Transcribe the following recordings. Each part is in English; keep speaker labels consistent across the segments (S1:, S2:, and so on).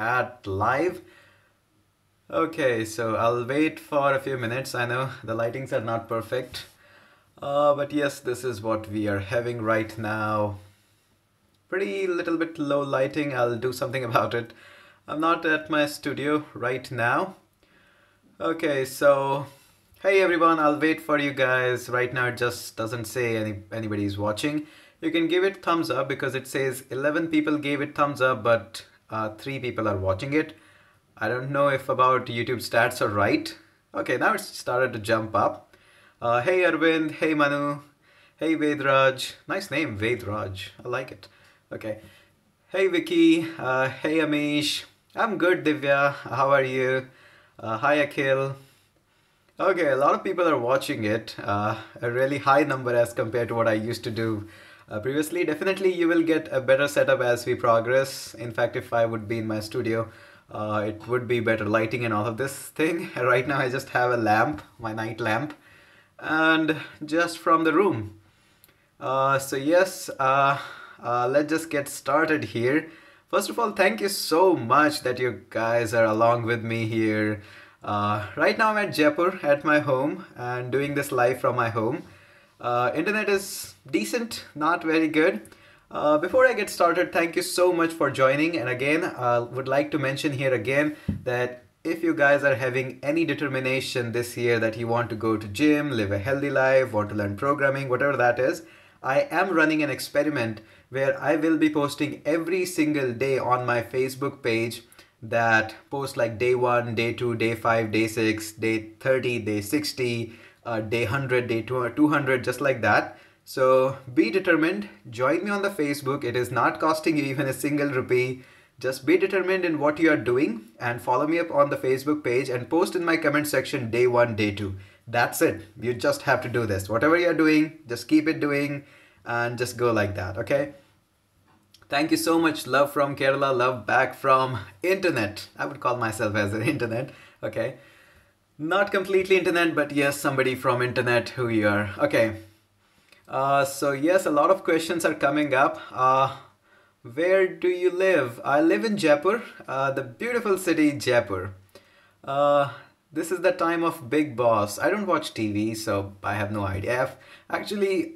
S1: at live. Okay, so I'll wait for a few minutes. I know the lightings are not perfect. But yes, this is what we are having right now. Pretty little bit low lighting. I'll do something about it. I'm not at my studio right now. Okay, so hey everyone, I'll wait for you guys. Right now it just doesn't say anybody's watching. You can give it thumbs up because it says 11 people gave it thumbs up, but 3 people are watching it. I don't know if about YouTube stats are right. Okay, now it's started to jump up. Hey Arvind, hey Manu, hey Vedraj. Nice name, Vedraj. I like it. Okay. Hey Vicky, hey Amish. I'm good, Divya. How are you? Hi Akhil. Okay, a lot of people are watching it. A really high number as compared to what I used to do previously. Definitely, you will get a better setup as we progress. In fact, if I would be in my studio, it would be better lighting and all of this thing. Right now, I just have a lamp, my night lamp, and just from the room. So yes, let's just get started here. First of all, thank you so much that you guys are along with me here. Right now I'm at Jaipur at my home and doing this live from my home. Internet is decent, not very good. Before I get started, thank you so much for joining. And again, I would like to mention here again that if you guys are having any determination this year that you want to go to gym, live a healthy life, want to learn programming, whatever that is, I am running an experiment where I will be posting every single day on my Facebook page that post like day 1, day 2, day 5, day 6, day 30, day 60, day 100, day 200, just like that. So be determined, join me on the Facebook. It is not costing you even a single rupee. Just be determined in what you are doing and follow me up on the Facebook page and post in my comment section day 1, day 2. That's it. You just have to do this. Whatever you're doing, just keep it doing and just go like that, okay? Thank you so much. Love from Kerala, love back from internet. I would call myself as an internet, okay? Not completely internet, but yes, somebody from internet who you are. Okay. So yes, a lot of questions are coming up. Where do you live? I live in Jaipur, the beautiful city Jaipur. This is the time of Big Boss. I don't watch TV, so I have no idea. Actually,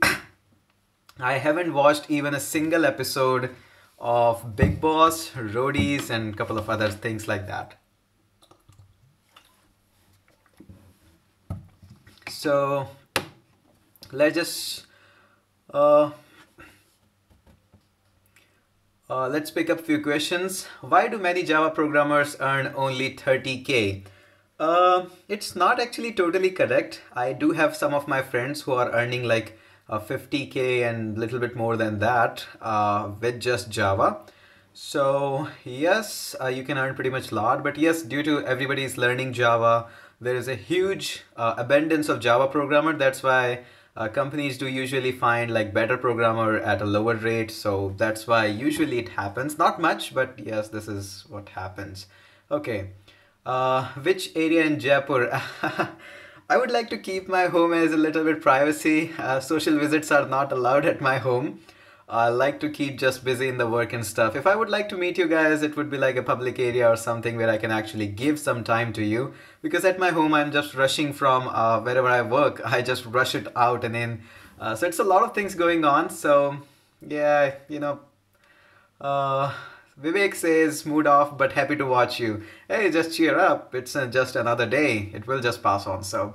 S1: I haven't watched even a single episode of Big Boss, Roadies, and a couple of other things like that. So let's just let's pick up a few questions. Why do many Java programmers earn only 30K? It's not actually totally correct. I do have some of my friends who are earning like 50K and a little bit more than that with just Java. So yes, you can earn pretty much a lot, but yes, due to everybody's learning Java, there is a huge abundance of Java programmer. That's why companies do usually find like better programmer at a lower rate. So that's why usually it happens. Not much, but yes, this is what happens. Okay. Which area in Jaipur? I would like to keep my home as a little bit privacy. Social visits are not allowed at my home. I like to keep just busy in the work and stuff. If I would like to meet you guys, it would be like a public area or something where I can actually give some time to you. Because at my home, I'm just rushing from wherever I work. I just rush it out and in. So it's a lot of things going on. So yeah, you know, Vivek says, mood off, but happy to watch you. Hey, just cheer up. It's just another day. It will just pass on. So,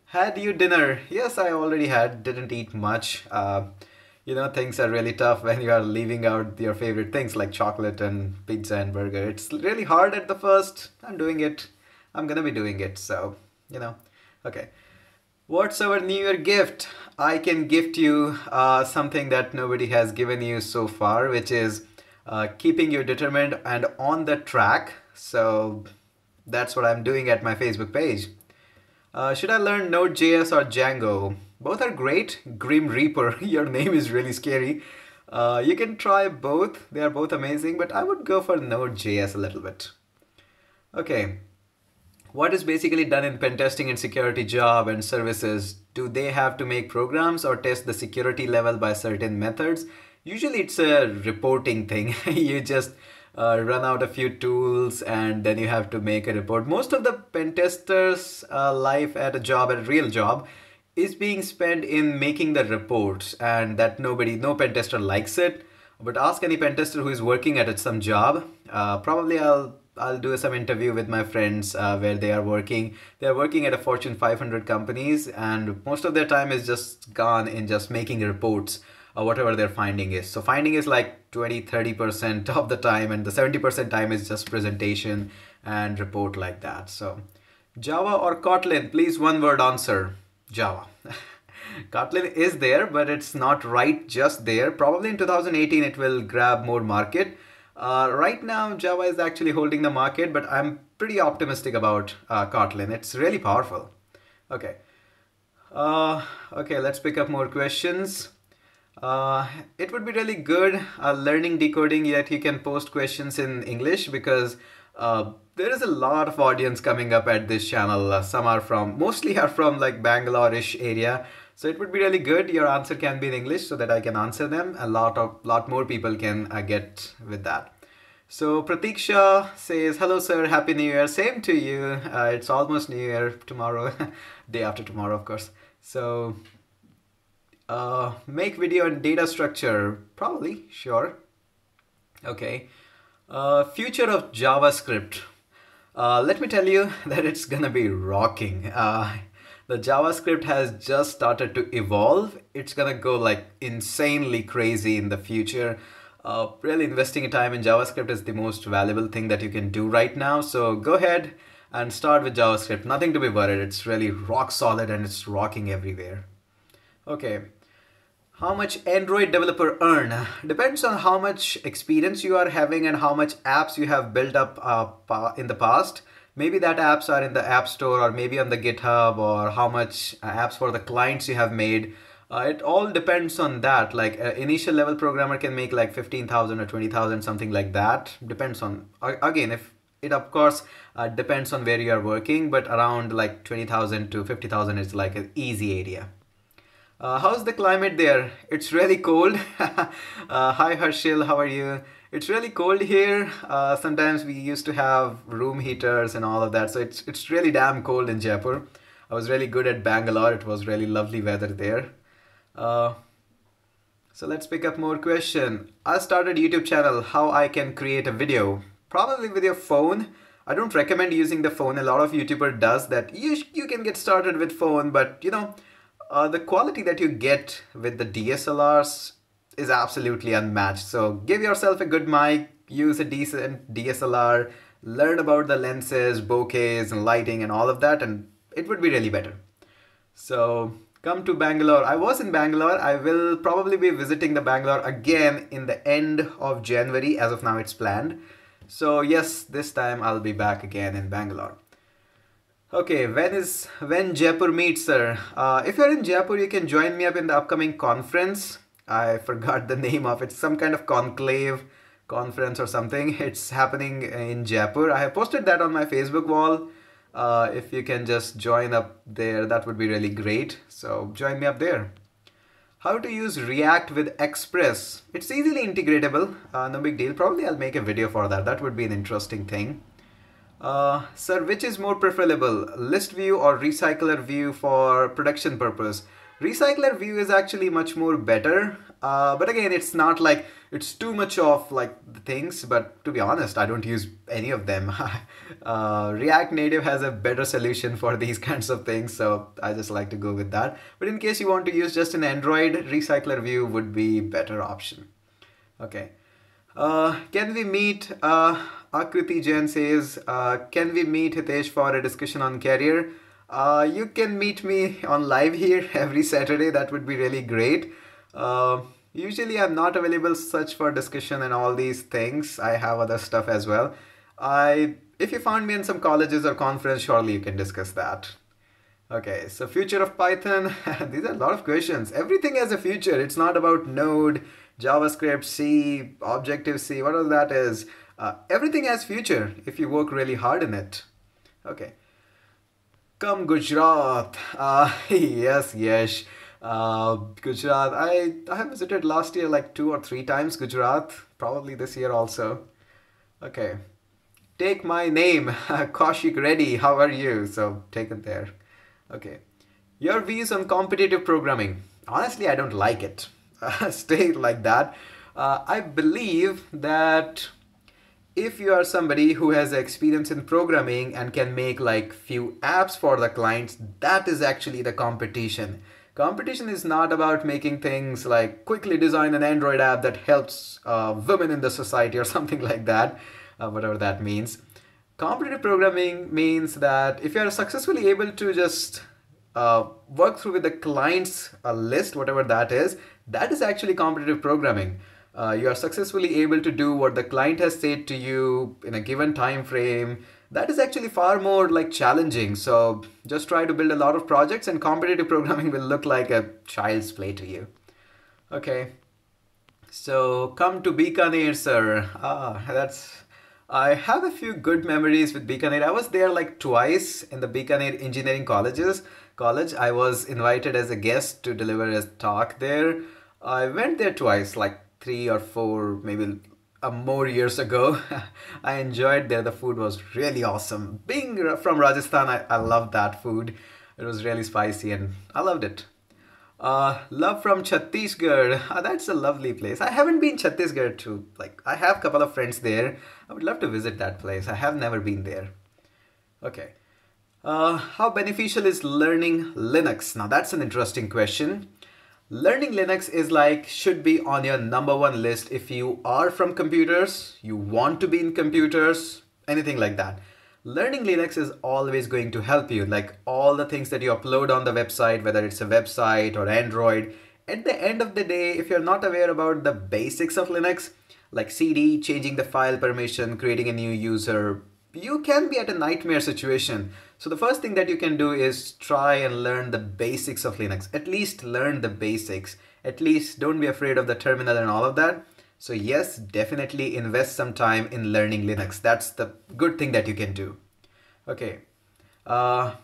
S1: had you dinner? Yes, I already had. Didn't eat much. You know, things are really tough when you are leaving out your favorite things like chocolate and pizza and burger. It's really hard at the first. I'm doing it. I'm gonna be doing it. So, you know, okay. What's our New Year gift? I can gift you something that nobody has given you so far, which is keeping you determined and on the track. So that's what I'm doing at my Facebook page. Should I learn Node.js or Django? Both are great. Grim Reaper, your name is really scary. You can try both. They are both amazing, but I would go for Node.js a little bit. Okay. What is basically done in pen testing and security job and services? Do they have to make programs or test the security level by certain methods? Usually it's a reporting thing. You just run out a few tools, and then you have to make a report. Most of the pen testers' life at a job, at a real job, is being spent in making the reports, and that no pen tester likes it. But ask any pen tester who is working at some job. Probably I'll do some interview with my friends where they are working. They are working at a Fortune 500 companies, and most of their time is just gone in just making reports, whatever their finding is. So finding is like 20-30% of the time, and the 70% time is just presentation and report like that. So Java or Kotlin? Please, one word answer. Java. Kotlin is there, but it's not right just there. Probably in 2018 it will grab more market. Right now Java is actually holding the market, but I'm pretty optimistic about Kotlin. It's really powerful. Okay. Okay, let's pick up more questions. It would be really good learning decoding, yet you can post questions in English, because there is a lot of audience coming up at this channel. Some are from, mostly are from like Bangalore-ish area. So it would be really good. Your answer can be in English so that I can answer them. A lot more people can get with that. So Pratiksha says, hello sir, happy new year. Same to you. It's almost new year tomorrow, day after tomorrow, of course. So make video and data structure, probably, sure. Okay. Future of JavaScript. Let me tell you that it's gonna be rocking. The JavaScript has just started to evolve. It's gonna go like insanely crazy in the future. Really investing time in JavaScript is the most valuable thing that you can do right now. So go ahead and start with JavaScript. Nothing to be worried. It's really rock solid and it's rocking everywhere. Okay. How much Android developer earn? Depends on how much experience you are having and how much apps you have built up in the past. Maybe that apps are in the App Store, or maybe on the GitHub, or how much apps for the clients you have made. It all depends on that. Like initial level programmer can make like 15,000 or 20,000, something like that. Depends on, again, if it of course depends on where you are working, but around like 20,000 to 50,000 is like an easy area. How's the climate there? It's really cold. Hi Harshil, how are you? It's really cold here. Sometimes we used to have room heaters and all of that. So it's really damn cold in Jaipur. I was really good at Bangalore. It was really lovely weather there. So let's pick up more question. I started YouTube channel. How I can create a video? Probably with your phone. I don't recommend using the phone. A lot of YouTuber does that. You can get started with phone, but you know, the quality that you get with the DSLRs is absolutely unmatched. So give yourself a good mic, use a decent DSLR, learn about the lenses, bokehs and lighting and all of that, and it would be really better. So come to Bangalore. I was in Bangalore. I will probably be visiting the Bangalore again in the end of January. As of now, it's planned. So yes, this time I'll be back again in Bangalore. Okay, when Jaipur meets, sir? If you're in Jaipur, you can join me up in the upcoming conference. I forgot the name of it. Some kind of conclave conference or something. It's happening in Jaipur. I have posted that on my Facebook wall. If you can just join up there, that would be really great. So join me up there. How to use React with Express? It's easily integratable. No big deal. Probably I'll make a video for that. That would be an interesting thing. Sir, which is more preferable, list view or recycler view for production purpose? Recycler view is actually much more better, but again, it's not like it's too much of like the things, but to be honest, I don't use any of them. React Native has a better solution for these kinds of things, so I just like to go with that. But in case you want to use just an Android, recycler view would be better option. Okay. Can we meet, Akriti Jain says, can we meet Hitesh for a discussion on career? You can meet me on live here every Saturday. That would be really great. Usually I'm not available such for discussion and all these things. I have other stuff as well. If you found me in some colleges or conference, surely you can discuss that. Okay, so future of Python. These are a lot of questions. Everything has a future. It's not about Node, JavaScript, C, Objective-C, whatever that is. Everything has future if you work really hard in it. Okay. Come Gujarat. Yes, yes. Gujarat. I have visited last year like 2 or 3 times Gujarat. Probably this year also. Okay. Take my name, Kaushik Reddy. How are you? So take it there. Okay. Your views on competitive programming. Honestly, I don't like it. Stay like that. I believe that if you are somebody who has experience in programming and can make like few apps for the clients, that is actually the competition. Competition is not about making things like quickly design an Android app that helps women in the society or something like that, whatever that means. Competitive programming means that if you are successfully able to just work through with the client's list, whatever that is actually competitive programming. You are successfully able to do what the client has said to you in a given time frame. That is actually far more like challenging. So just try to build a lot of projects and competitive programming will look like a child's play to you. Okay. So come to Bikaner, sir. I have a few good memories with Bikaner. I was there like twice in the Bikaner Engineering College. I was invited as a guest to deliver a talk there. I went there twice, like 3 or 4, maybe more years ago. I enjoyed there. The food was really awesome. Being from Rajasthan, I love that food. It was really spicy and I loved it. Love from Chhattisgarh. That's a lovely place. I haven't been Chhattisgarh too. Like I have a couple of friends there. I would love to visit that place. I have never been there. Okay. How beneficial is learning Linux? Now that's an interesting question. Learning Linux is like should be on your number one list if you are from computers, you want to be in computers, anything like that. Learning Linux is always going to help you. Like all the things that you upload on the website, whether it's a website or Android, at the end of the day, if you're not aware about the basics of Linux, like CD, changing the file permission, creating a new user, you can be at a nightmare situation. So the first thing that you can do is try and learn the basics of Linux. At least learn the basics. At least don't be afraid of the terminal and all of that. So yes, definitely invest some time in learning Linux. That's the good thing that you can do. Okay. My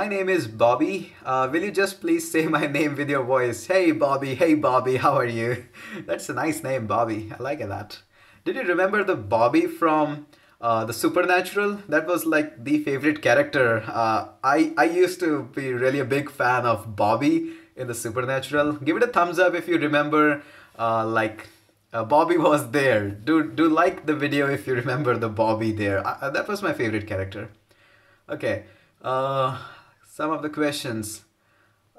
S1: name is Bobby. Will you just please say my name with your voice? Hey Bobby, how are you? That's a nice name, Bobby. I like that. Did you remember the Bobby from the Supernatural? That was like the favorite character. I used to be really a big fan of Bobby in the Supernatural. Give it a thumbs up if you remember. Bobby was there. Do like the video if you remember the Bobby there. That was my favorite character. Okay. Some of the questions.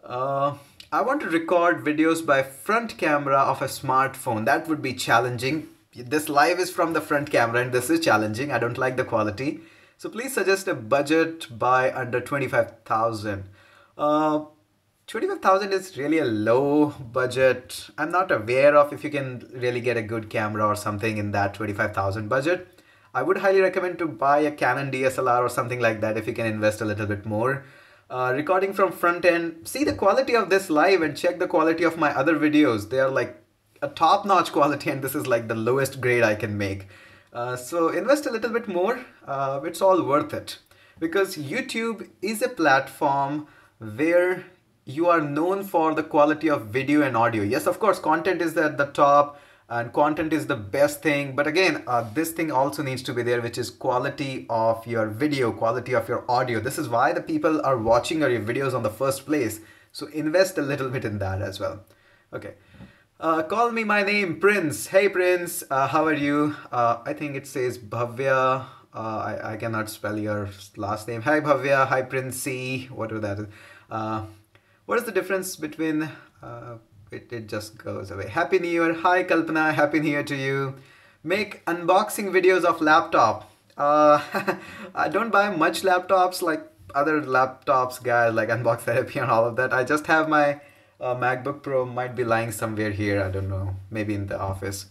S1: I want to record videos by front camera of a smartphone. That would be challenging. This live is from the front camera and this is challenging. I don't like the quality. So please suggest a budget by under 25,000. 25,000 is really a low budget. I'm not aware of if you can really get a good camera or something in that 25,000 budget. I would highly recommend to buy a Canon DSLR or something like that if you can invest a little bit more. Recording from front end, see the quality of this live and check the quality of my other videos. They are like a top-notch quality and this is like the lowest grade I can make. So invest a little bit more. It's all worth it because YouTube is a platform where you are known for the quality of video and audio. Yes, of course, content is at the top and content is the best thing. But again, this thing also needs to be there, which is quality of your video, quality of your audio. This is why the people are watching your videos on the first place. So invest a little bit in that as well. Okay. Call me my name, Prince. Hey, Prince. How are you? I think it says Bhavya. I cannot spell your last name. Hi, Bhavya. Hi, Princey. Whatever that is. What is the difference between... It just goes away. Happy New Year. Hi, Kalpana. Happy New Year to you. Make unboxing videos of laptop. I don't buy much laptops like other laptops guys, like Unbox Therapy and all of that. I just have my MacBook Pro, might be lying somewhere here. I don't know. Maybe in the office.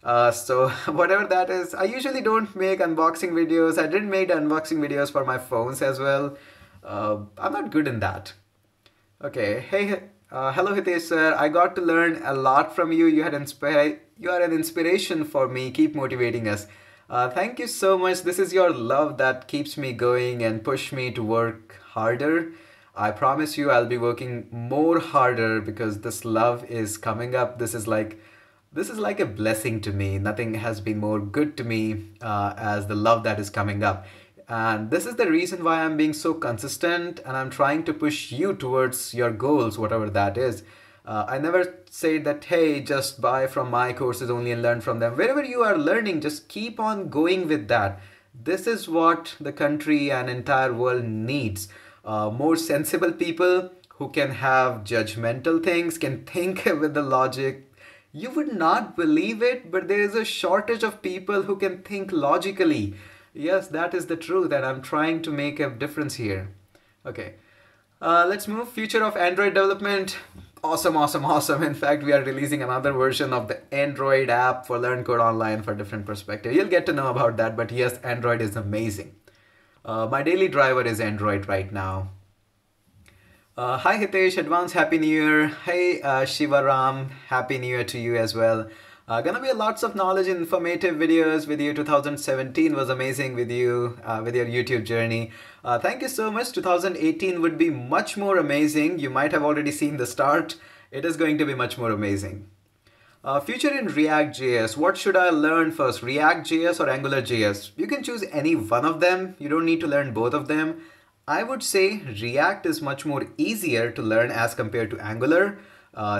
S1: So whatever that is, I usually don't make unboxing videos. I didn't make unboxing videos for my phones as well. I'm not good in that. Okay. Hey, hello Hitesh sir. I got to learn a lot from you. You are an inspiration for me. Keep motivating us. Thank you so much. This is your love that keeps me going and push me to work harder. I promise you I'll be working more harder because this love is coming up. This is like This is like a blessing to me. Nothing has been more good to me as the love that is coming up. And this is the reason why I'm being so consistent and I'm trying to push you towards your goals, whatever that is. I never say that, hey, just buy from my courses only and learn from them. Wherever you are learning, just keep on going with that. This is what the country and entire world needs. More sensible people who can have judgmental things, can think with the logic. You would not believe it, but there is a shortage of people who can think logically. Yes, that is the truth, and I'm trying to make a difference here. Okay, let's move. Future of Android development. Awesome, awesome, awesome. In fact, we are releasing another version of the Android app for Learn Code Online for different perspective. You'll get to know about that, but yes, Android is amazing. My daily driver is Android right now. Hi Hitesh, advance Happy New Year. Hey Shivaram, Happy New Year to you as well. Gonna be lots of knowledge and informative videos with you. 2017 was amazing with you, with your YouTube journey. Thank you so much. 2018 would be much more amazing. You might have already seen the start. It is going to be much more amazing. Future in React.js. What should I learn first, React.js or AngularJS? You can choose any one of them. You don't need to learn both of them. I would say React is much more easier to learn as compared to Angular,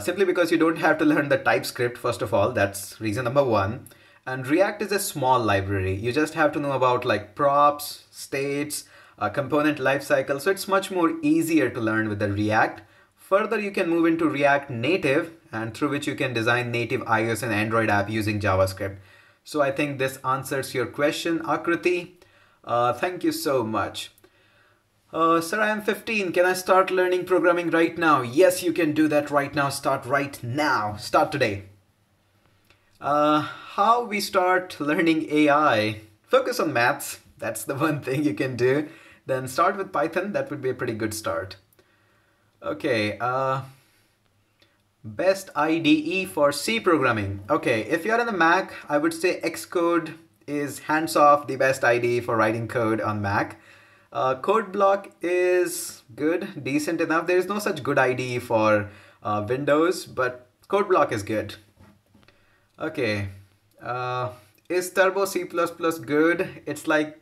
S1: simply because you don't have to learn the TypeScript, first of all. That's reason number one. And React is a small library. You just have to know about like props, states, component lifecycle. So it's much more easier to learn with the React. Further, you can move into React Native, and through which you can design native iOS and Android app using JavaScript. So I think this answers your question, Akriti. Thank you so much. Sir, I am 15. Can I start learning programming right now? Yes, you can do that right now. Start right now. Start today. How we start learning AI? Focus on maths. That's the one thing you can do. Then start with Python. That would be a pretty good start. Okay. Best IDE for C programming. Okay, if you're on a Mac, I would say Xcode is hands-off the best IDE for writing code on Mac. Code block is good, decent enough. There is no such good IDE for Windows, but code block is good. Okay, is Turbo C++ good? It's like,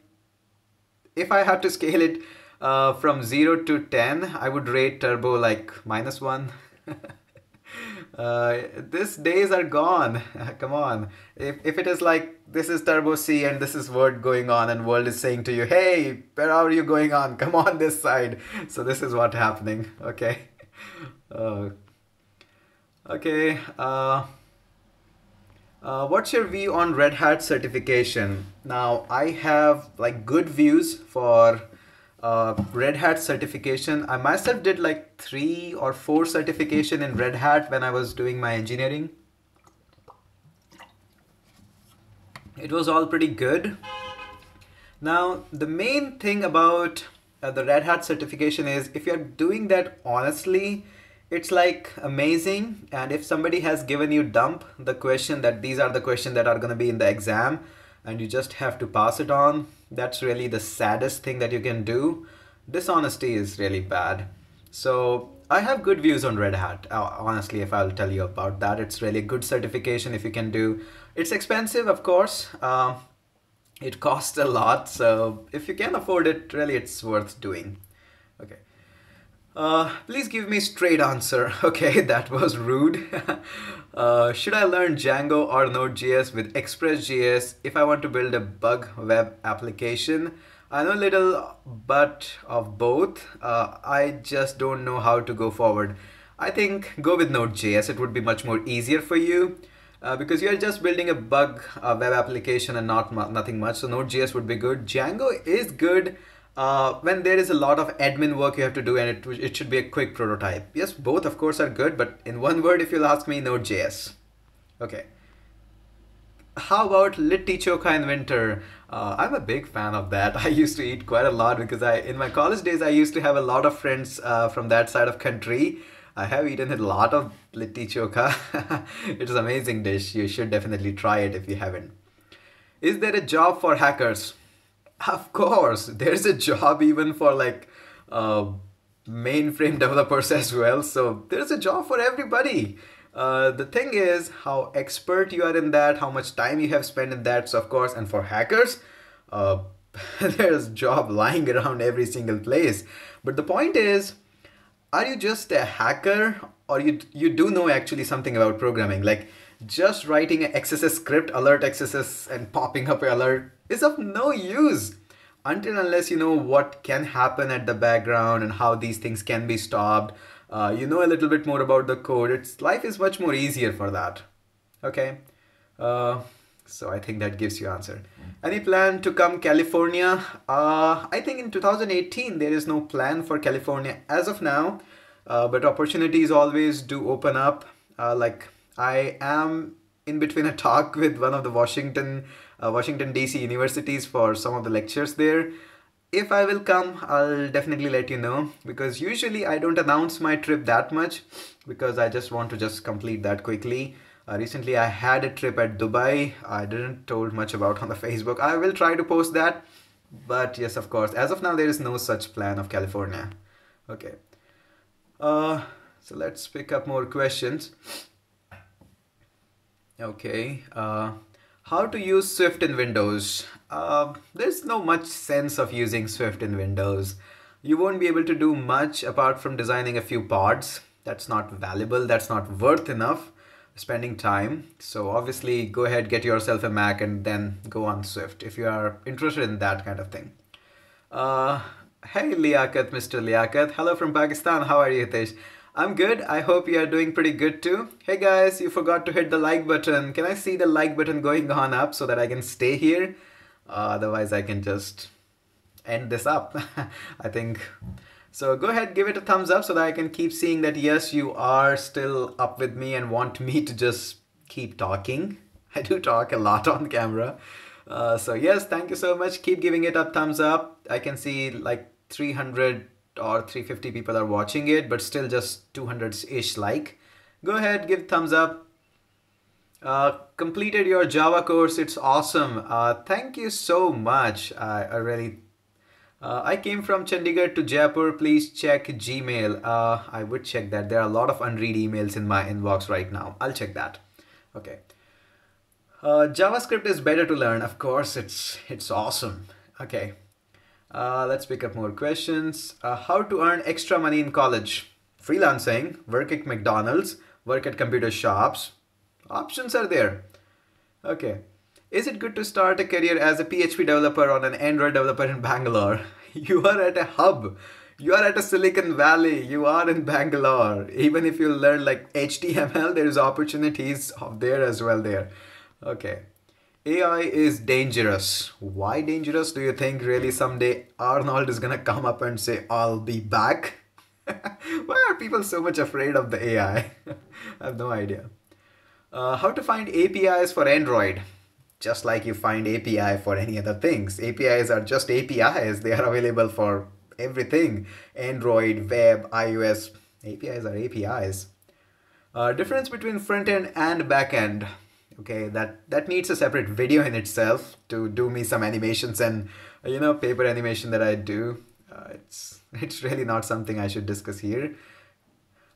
S1: if I had to scale it from 0 to 10, I would rate Turbo like -1. These days are gone. Come on. If it is like this is Turbo C and this is Word going on and world is saying to you, hey, where are you going on? Come on this side. So this is what's happening. Okay. Okay. What's your view on Red Hat certification? Now, I have like good views for Red Hat certification. I myself did like 3 or 4 certification in Red Hat when I was doing my engineering. It was all pretty good. Now, the main thing about the Red Hat certification is if you're doing that honestly, it's like amazing. And if somebody has given you dump the question that these are the questions that are going to be in the exam and you just have to pass it on, that's really the saddest thing that you can do. Dishonesty is really bad. So I have good views on Red Hat. Honestly, if I'll tell you about that, it's really a good certification if you can do. It's expensive, of course. It costs a lot. So if you can afford it, really it's worth doing. Okay. Please give me straight answer. Okay, that was rude. Should I learn Django or Node.js with Express.js if I want to build a bug web application? I know a little but of both. I just don't know how to go forward. I think go with Node.js. It would be much more easier for you because you're just building a bug web application and nothing much. So Node.js would be good. Django is good when there is a lot of admin work you have to do and it should be a quick prototype. Yes, both of course are good, but in one word, if you'll ask me, Node.js. Okay. How about Litti Chokha in winter? I'm a big fan of that. I used to eat quite a lot because in my college days, I used to have a lot of friends from that side of country. I have eaten a lot of Litti Chokha. It's an amazing dish. You should definitely try it if you haven't. Is there a job for hackers? Of course, there's a job even for like mainframe developers as well. So there's a job for everybody. The thing is how expert you are in that, how much time you have spent in that. So of course, and for hackers, uh, there's job lying around every single place. But the point is, are you just a hacker, or you do know actually something about programming? Like just writing an XSS script, alert XSS, and popping up an alert is of no use until unless you know what can happen at the background and how these things can be stopped. You know a little bit more about the code. It's life is much more easier for that. Okay. Uh, so I think that gives you answer. Any plan to come California? I think in 2018 there is no plan for California as of now, but opportunities always do open up. Like I am in between a talk with one of the Washington DC universities for some of the lectures there. If I will come, I'll definitely let you know, because usually I don't announce my trip that much because I just want to just complete that quickly. Recently I had a trip at Dubai. I didn't told much about on the Facebook. I will try to post that. But yes, of course, as of now there is no such plan of California. Okay. So let's pick up more questions. Okay. How to use Swift in Windows? There's no much sense of using Swift in Windows. You won't be able to do much apart from designing a few pods. That's not valuable. That's not worth enough spending time. So obviously go ahead, get yourself a Mac and then go on Swift if you are interested in that kind of thing. Uh, Hey Liaquat, Mr. Liaquat. Hello from Pakistan. How are you, Hitesh? I'm good. I hope you are doing pretty good too. Hey guys, you forgot to hit the like button. Can I see the like button going on up so that I can stay here? Otherwise, I can just end this up. I think. So go ahead, give it a thumbs up so that I can keep seeing that yes, you are still up with me and want me to just keep talking. I do talk a lot on camera. So yes, thank you so much. Keep giving it a thumbs up. I can see like 300 or 350 people are watching it, but still just 200-ish like. Go ahead, give thumbs up. Completed your Java course. It's awesome. Thank you so much. I really I came from Chandigarh to Jaipur. Please check Gmail. I would check that. There are a lot of unread emails in my inbox right now. I'll check that. Okay. JavaScript is better to learn. Of course, it's awesome. Okay. Let's pick up more questions. How to earn extra money in college? Freelancing, work at McDonald's, work at computer shops. Options are there. Okay. Is it good to start a career as a PHP developer or an Android developer in Bangalore? You are at a hub. You are at a Silicon Valley. You are in Bangalore. Even if you learn like HTML, there's opportunities of there as well there. Okay. AI is dangerous. Why dangerous? Do you think really someday Arnold is gonna come up and say, I'll be back? Why are people so much afraid of the AI? I have no idea. How to find APIs for Android? Just like you find API for any other things. APIs are just APIs. They are available for everything. Android, web, iOS. APIs are APIs. Difference between front end and back end. Okay, that needs a separate video in itself to do me some animations and paper animation that I do. It's really not something I should discuss here.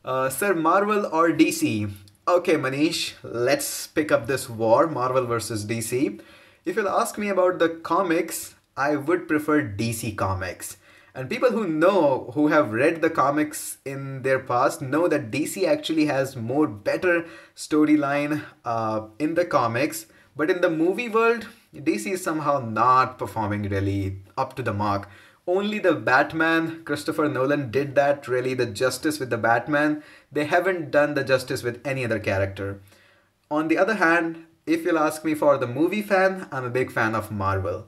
S1: Sir, Marvel or DC? Okay, Manish, let's pick up this war, Marvel versus DC. If you'll ask me about the comics, I would prefer DC comics. And people who have read the comics in their past know that DC actually has more better storyline in the comics. But in the movie world, DC is somehow not performing really up to the mark. Only the Batman, Christopher Nolan did that really the justice with the Batman. They haven't done the justice with any other character. On the other hand, if you'll ask me for the movie fan, I'm a big fan of Marvel.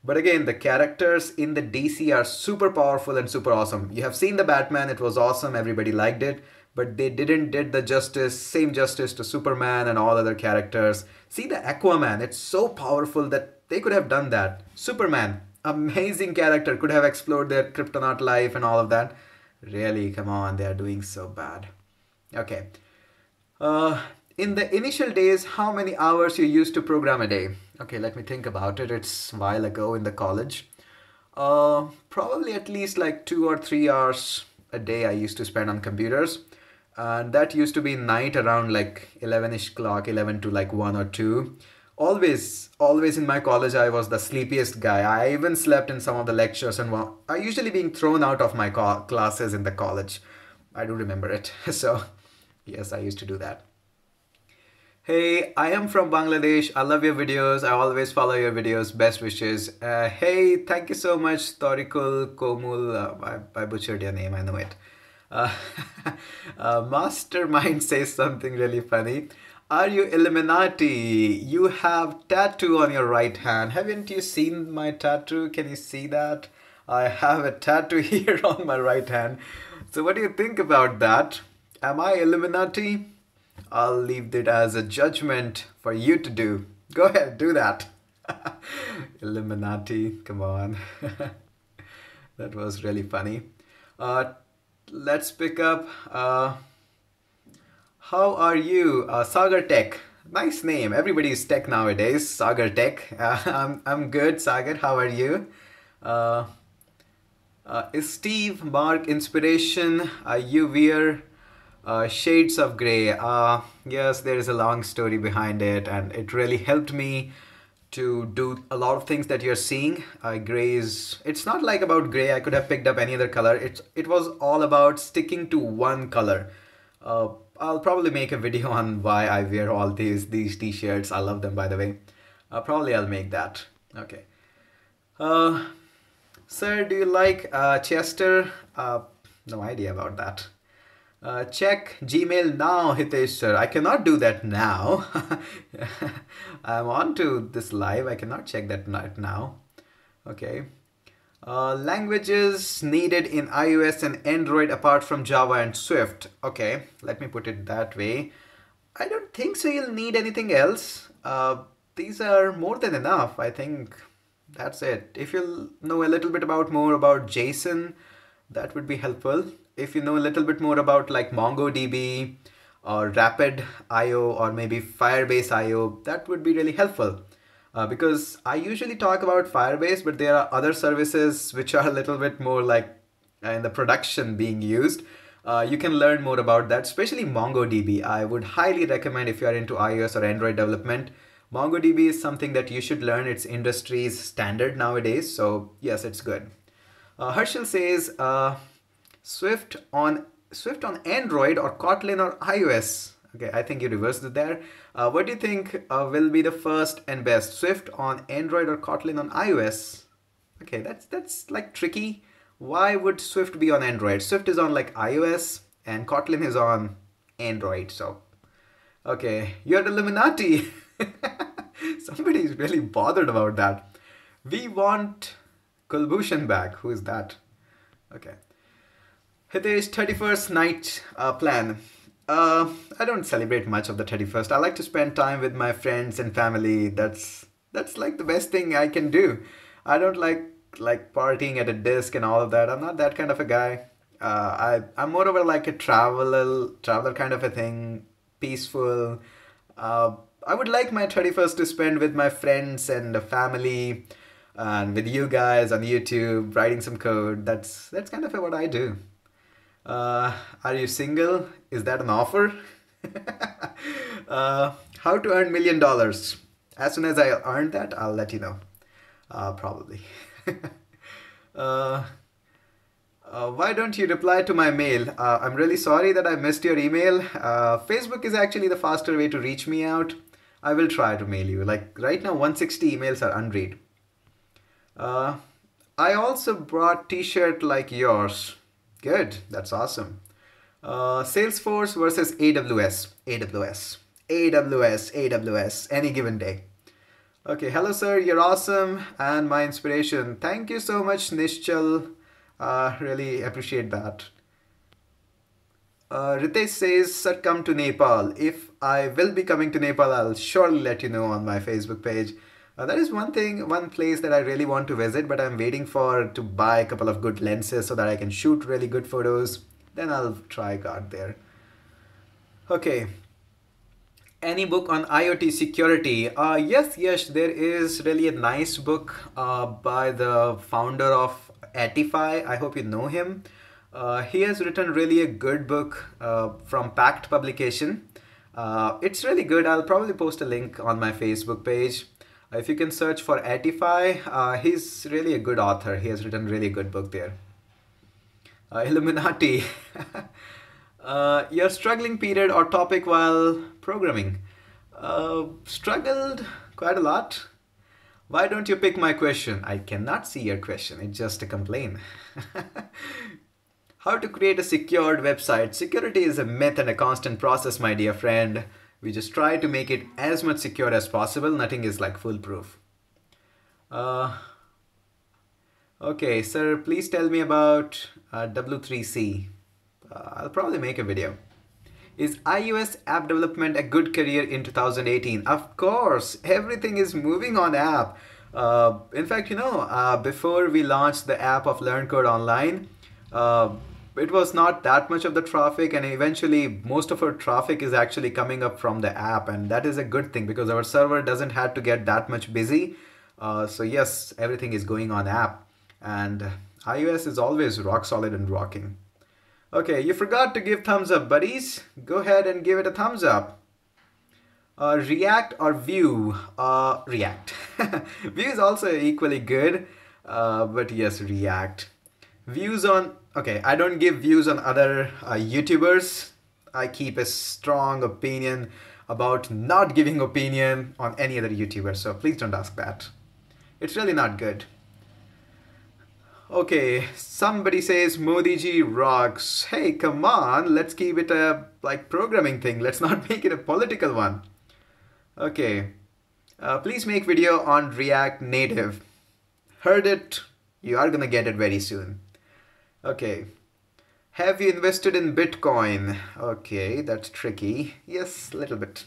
S1: But again, the characters in the DC are super powerful and super awesome. You have seen the Batman, it was awesome, everybody liked it. But they didn't did the same justice to Superman and all other characters. See the Aquaman, it's so powerful that they could have done that. Superman, amazing character, could have explored their Kryptonite life and all of that. Really, come on, they are doing so bad. Okay. In the initial days, how many hours you used to program a day? Okay, let me think about it. It's a while ago in the college. Probably at least like 2 or 3 hours a day I used to spend on computers. and that used to be night around like 11ish clock, 11 to like 1 or 2. Always in my college, I was the sleepiest guy. I even slept in some of the lectures, and I usually being thrown out of my classes in the college. I do remember it. So, yes, I used to do that. Hey, I am from Bangladesh. I love your videos. I always follow your videos. Best wishes. Hey, thank you so much, Torikul Komul. I butchered your name, I know it. Uh, Mastermind says something really funny. Are you Illuminati? You have tattoo on your right hand. Haven't you seen my tattoo? Can you see that? I have a tattoo here on my right hand. So what do you think about that? Am I Illuminati? I'll leave it as a judgment for you to do. Go ahead, do that. Illuminati, come on. That was really funny. Uh, let's pick up. How are you? Sagar Tech. Nice name. Everybody is tech nowadays. Sagar Tech. I'm good, Sagar. How are you? Uh, is Steve Mark inspiration? You wear shades of gray. Yes, there is a long story behind it, and it really helped me to do a lot of things that you're seeing. Gray is, it's not like about gray. I could have picked up any other color. It was all about sticking to one color. I'll probably make a video on why I wear all these t-shirts. I love them, by the way. Probably I'll make that. Okay. Uh, Sir, do you like Chester? No idea about that. Check Gmail now, Hitesh sir. I cannot do that now. I'm on to this live. I cannot check that now. Okay. Languages needed in iOS and Android apart from Java and Swift. Okay, let me put it that way. I don't think so you'll need anything else. These are more than enough. I think that's it. If you'll know a little bit more about JSON, that would be helpful. If you know a little bit more about like MongoDB or Rapid IO or maybe Firebase IO, that would be really helpful. Because I usually talk about Firebase, but there are other services which are a little bit more like in the production being used. You can learn more about that, especially MongoDB. I would highly recommend if you are into iOS or Android development. MongoDB is something that you should learn. It's industry's standard nowadays. So yes, it's good. Herschel says, Swift on Android or Kotlin or iOS. Okay, I think you reversed it there. What do you think will be the first and best? Swift on Android or Kotlin on iOS? Okay, that's like tricky. Why would Swift be on Android? Swift is on like iOS and Kotlin is on Android. So, okay, you're Illuminati. Somebody is really bothered about that. We want Kulbhushan back. Who is that? Okay. Hitesh, 31st night plan. I don't celebrate much of the 31st. I like to spend time with my friends and family. That's like the best thing I can do. I don't like partying at a disc and all of that. I'm not that kind of a guy. I'm more of a like a traveler kind of a thing, peaceful. I would like my 31st to spend with my friends and the family, and with you guys on YouTube, writing some code. That's kind of what I do. Are you single? Is that an offer? How to earn $1 million? As soon as I earn that, I'll let you know. Probably. Why don't you reply to my mail? I'm really sorry that I missed your email. Facebook is actually the faster way to reach me out. I will try to mail you. Like right now, 160 emails are unread. I also brought t-shirt like yours. Good, that's awesome. Salesforce versus AWS, any given day. Okay, hello sir, you're awesome and my inspiration. Thank you so much, Nishchal. Really appreciate that. Ritesh says, sir, come to Nepal. If I will be coming to Nepal, I'll surely let you know on my Facebook page. That is one place that I really want to visit, but I'm waiting to buy a couple of good lenses so that I can shoot really good photos. Then I'll try God there. Okay. Any book on IoT security? Yes, there is really a nice book by the founder of Atify. I hope you know him. He has written really a good book from Pact Publication. It's really good. I'll probably post a link on my Facebook page. If you can search for Atify, he's really a good author. He has written really good book there. Illuminati. Your struggling period or topic while programming. Struggled quite a lot. Why don't you pick my question? I cannot see your question. It's just a complaint. How to create a secured website. Security is a myth and a constant process, my dear friend. We just try to make it as much secure as possible. Nothing is like foolproof. Okay, sir, please tell me about W3C. I'll probably make a video. Is iOS app development a good career in 2018? Of course, everything is moving on app. In fact, before we launched the app of Learn Code Online, it was not that much of the traffic, and eventually most of our traffic is actually coming up from the app, and that is a good thing because our server doesn't have to get that much busy. So yes, everything is going on app, and iOS is always rock solid and rocking. Okay, you forgot to give thumbs up, buddies. Go ahead and give it a thumbs up. React or Vue? React. Vue is also equally good, but yes, React. Views on, okay, I don't give views on other YouTubers. I keep a strong opinion about not giving opinion on any other YouTuber, so please don't ask that. It's really not good. Okay, somebody says Modi ji rocks. Hey, come on, let's keep it a like programming thing. Let's not make it a political one. Okay, please make video on React Native. Heard it. You are gonna get it very soon. Okay. Have you invested in Bitcoin? Okay, that's tricky. Yes, a little bit.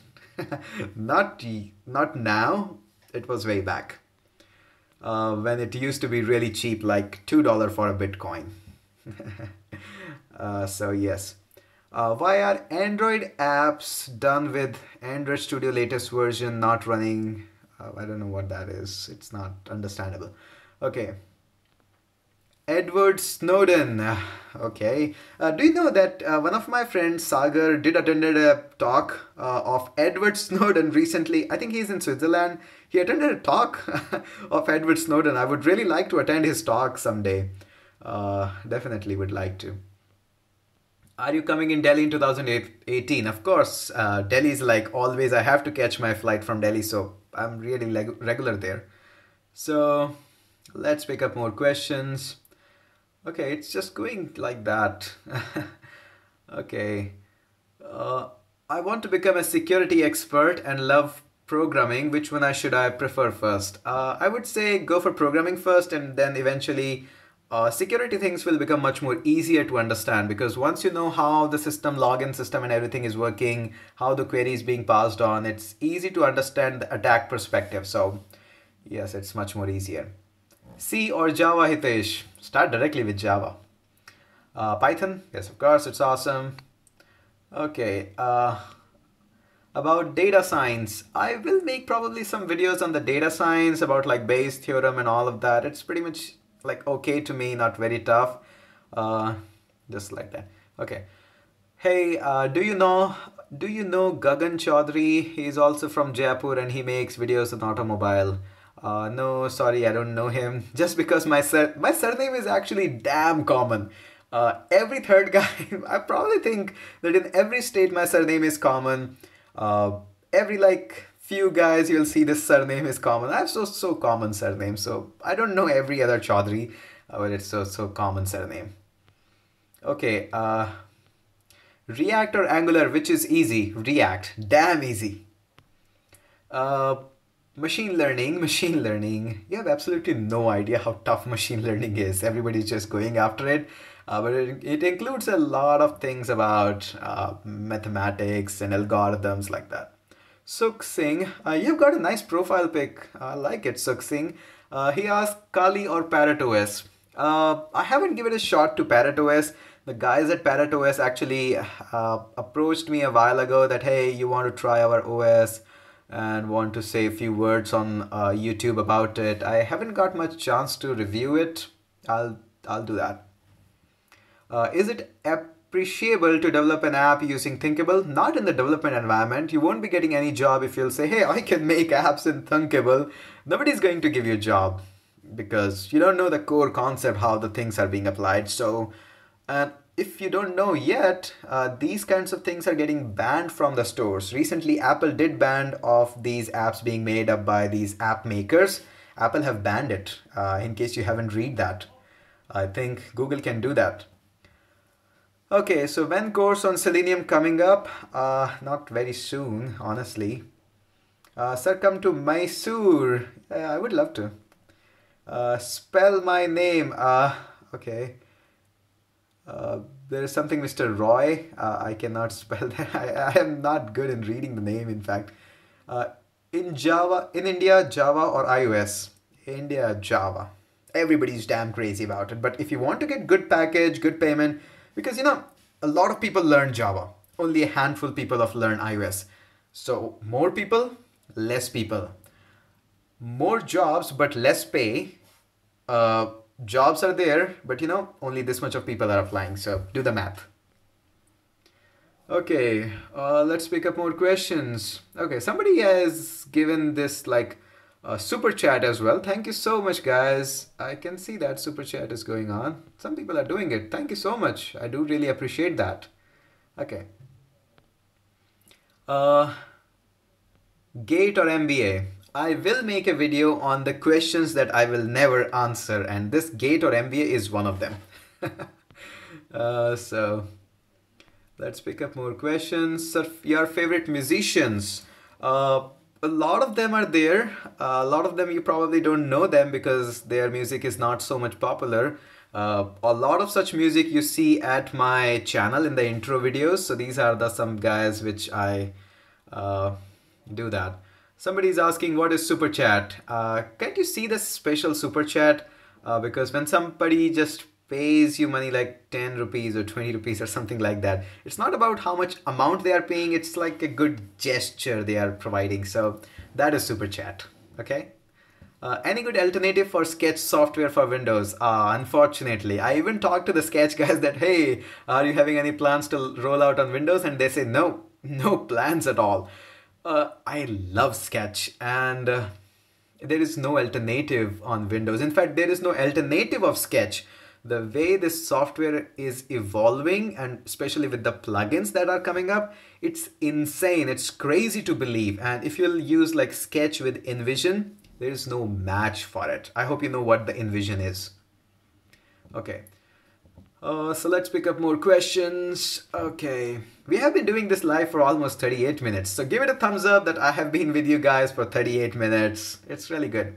S1: Not now. It was way back. When it used to be really cheap, like $2 for a Bitcoin. So yes. Why are Android apps done with Android Studio latest version not running? I don't know what that is. It's not understandable. Okay. Edward Snowden. Okay. Do you know that one of my friends, Sagar, did attended a talk of Edward Snowden recently? I think he's in Switzerland. He attended a talk of Edward Snowden. I would really like to attend his talk someday. Definitely would like to. Are you coming in Delhi in 2018? Of course. Delhi is like always. I have to catch my flight from Delhi, so I'm really regular there. So let's pick up more questions. Okay, it's just going like that. Okay. I want to become a security expert and love programming. Which one should I prefer first? I would say go for programming first, and then eventually security things will become much more easier to understand, because once you know how the system, login system and everything is working, how the query is being passed on, it's easy to understand the attack perspective. So yes, it's much more easier. C or Java, Hitesh? Start directly with Java. Python? Yes, of course, it's awesome. Okay, about data science. I will make probably some videos on the data science about like Bayes theorem and all of that. It's pretty much like okay to me, not very tough. Just like that. Okay. Hey, do you know Gagan Chaudhary? He's also from Jaipur and he makes videos on automobile. No, sorry, I don't know him. Just because my surname is actually damn common. Every third guy, I probably think that in every state my surname is common. Every like few guys you'll see this surname is common. I have so common surname, so I don't know every other Chaudhary, but it's so common surname. Okay, React or Angular, which is easy? React, damn easy. Machine learning. You have absolutely no idea how tough machine learning is. Everybody's just going after it. But it includes a lot of things about mathematics and algorithms like that. Sukh Singh, you've got a nice profile pic. I like it, Sukh Singh. He asked Kali or Parrot OS. I haven't given a shot to Parrot OS. The guys at Parrot OS actually approached me a while ago that, hey, you want to try our OS and want to say a few words on YouTube about it. I haven't got much chance to review it. I'll do that. Is it appreciable to develop an app using Thinkable? Not in the development environment. You won't be getting any job if you'll say, hey, I can make apps in Thinkable. Nobody's going to give you a job because you don't know the core concept, how the things are being applied. So, and if you don't know yet, these kinds of things are getting banned from the stores. Recently, Apple did ban of these apps being made up by these app makers. Apple have banned it, in case you haven't read that. I think Google can do that. Okay, so when course on Selenium coming up? Not very soon, honestly. Sir, come to Mysore. I would love to. Spell my name. Okay. There is something Mr. Roy. I cannot spell that. I am not good in reading the name, in fact. In Java, in India, Java or iOS? India, Java. Everybody's damn crazy about it. But if you want to get good package, good payment, because a lot of people learn Java. Only a handful people of learn iOS. So more people, less people. More jobs, but less pay. Jobs are there, but only this much of people are applying. So do the math. Okay, let's pick up more questions. Okay, somebody has given this like super chat as well. Thank you so much, guys. I can see that super chat is going on. Some people are doing it. Thank you so much. I do really appreciate that. Okay. GATE or MBA? I will make a video on the questions that I will never answer, and this GATE or MBA is one of them. So let's pick up more questions. So your favorite musicians? A lot of them are there. A lot of them you probably don't know them because their music is not so much popular. A lot of such music you see at my channel in the intro videos. So these are some guys which I do that. Somebody's asking what is super chat. Can't you see the special super chat? Because when somebody just pays you money like 10 rupees or 20 rupees or something like that, it's not about how much amount they are paying. It's like a good gesture they are providing. So that is super chat. Okay. Any good alternative for Sketch software for Windows? Unfortunately, I even talked to the Sketch guys that, hey, are you having any plans to roll out on Windows? And they say, no, no plans at all. I love Sketch, and there is no alternative on Windows. In fact, there is no alternative of Sketch. The way this software is evolving, and especially with the plugins that are coming up, it's insane. It's crazy to believe. And if you'll use like Sketch with InVision, there is no match for it. I hope you know what the InVision is. Okay. So let's pick up more questions. Okay, we have been doing this live for almost 38 minutes. So give it a thumbs up that I have been with you guys for 38 minutes. It's really good.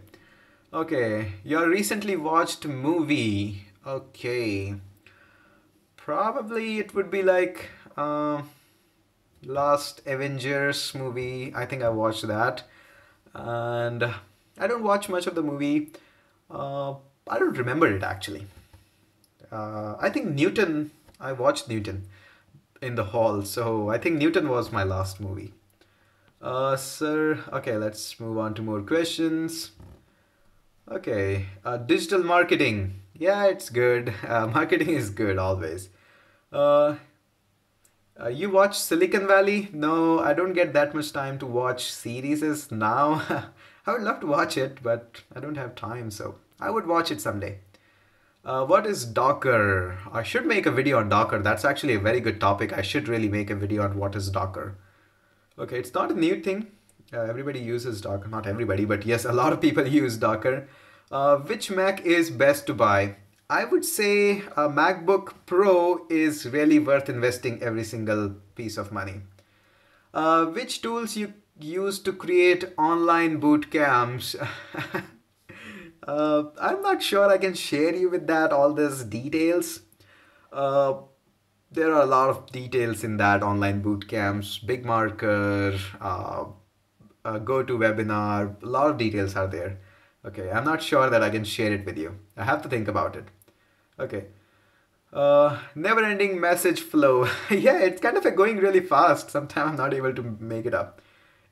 S1: Okay, your recently watched movie. Okay, probably it would be like last Avengers movie. I think I watched that. And I don't watch much of the movie. I don't remember it actually. I think Newton, I watched Newton in the hall. So I think Newton was my last movie. Sir, okay, let's move on to more questions. Okay, digital marketing. Yeah, it's good. Marketing is good always. You watch Silicon Valley? No, I don't get that much time to watch series now. I would love to watch it, but I don't have time, so I would watch it someday. What is Docker? I should make a video on Docker. That's actually a very good topic. I should really make a video on what is Docker. Okay, it's not a new thing. Everybody uses Docker. Not everybody, but yes, a lot of people use Docker. Which Mac is best to buy? I would say a MacBook Pro is really worth investing every single piece of money. Which tools you use to create online boot camps? I'm not sure I can share you with that, all these details. There are a lot of details in that online boot camps, Big Marker, GoToWebinar, a lot of details are there. Okay, I'm not sure that I can share it with you. I have to think about it. Okay. Never-ending message flow. Yeah, it's kind of going really fast. Sometimes I'm not able to make it up.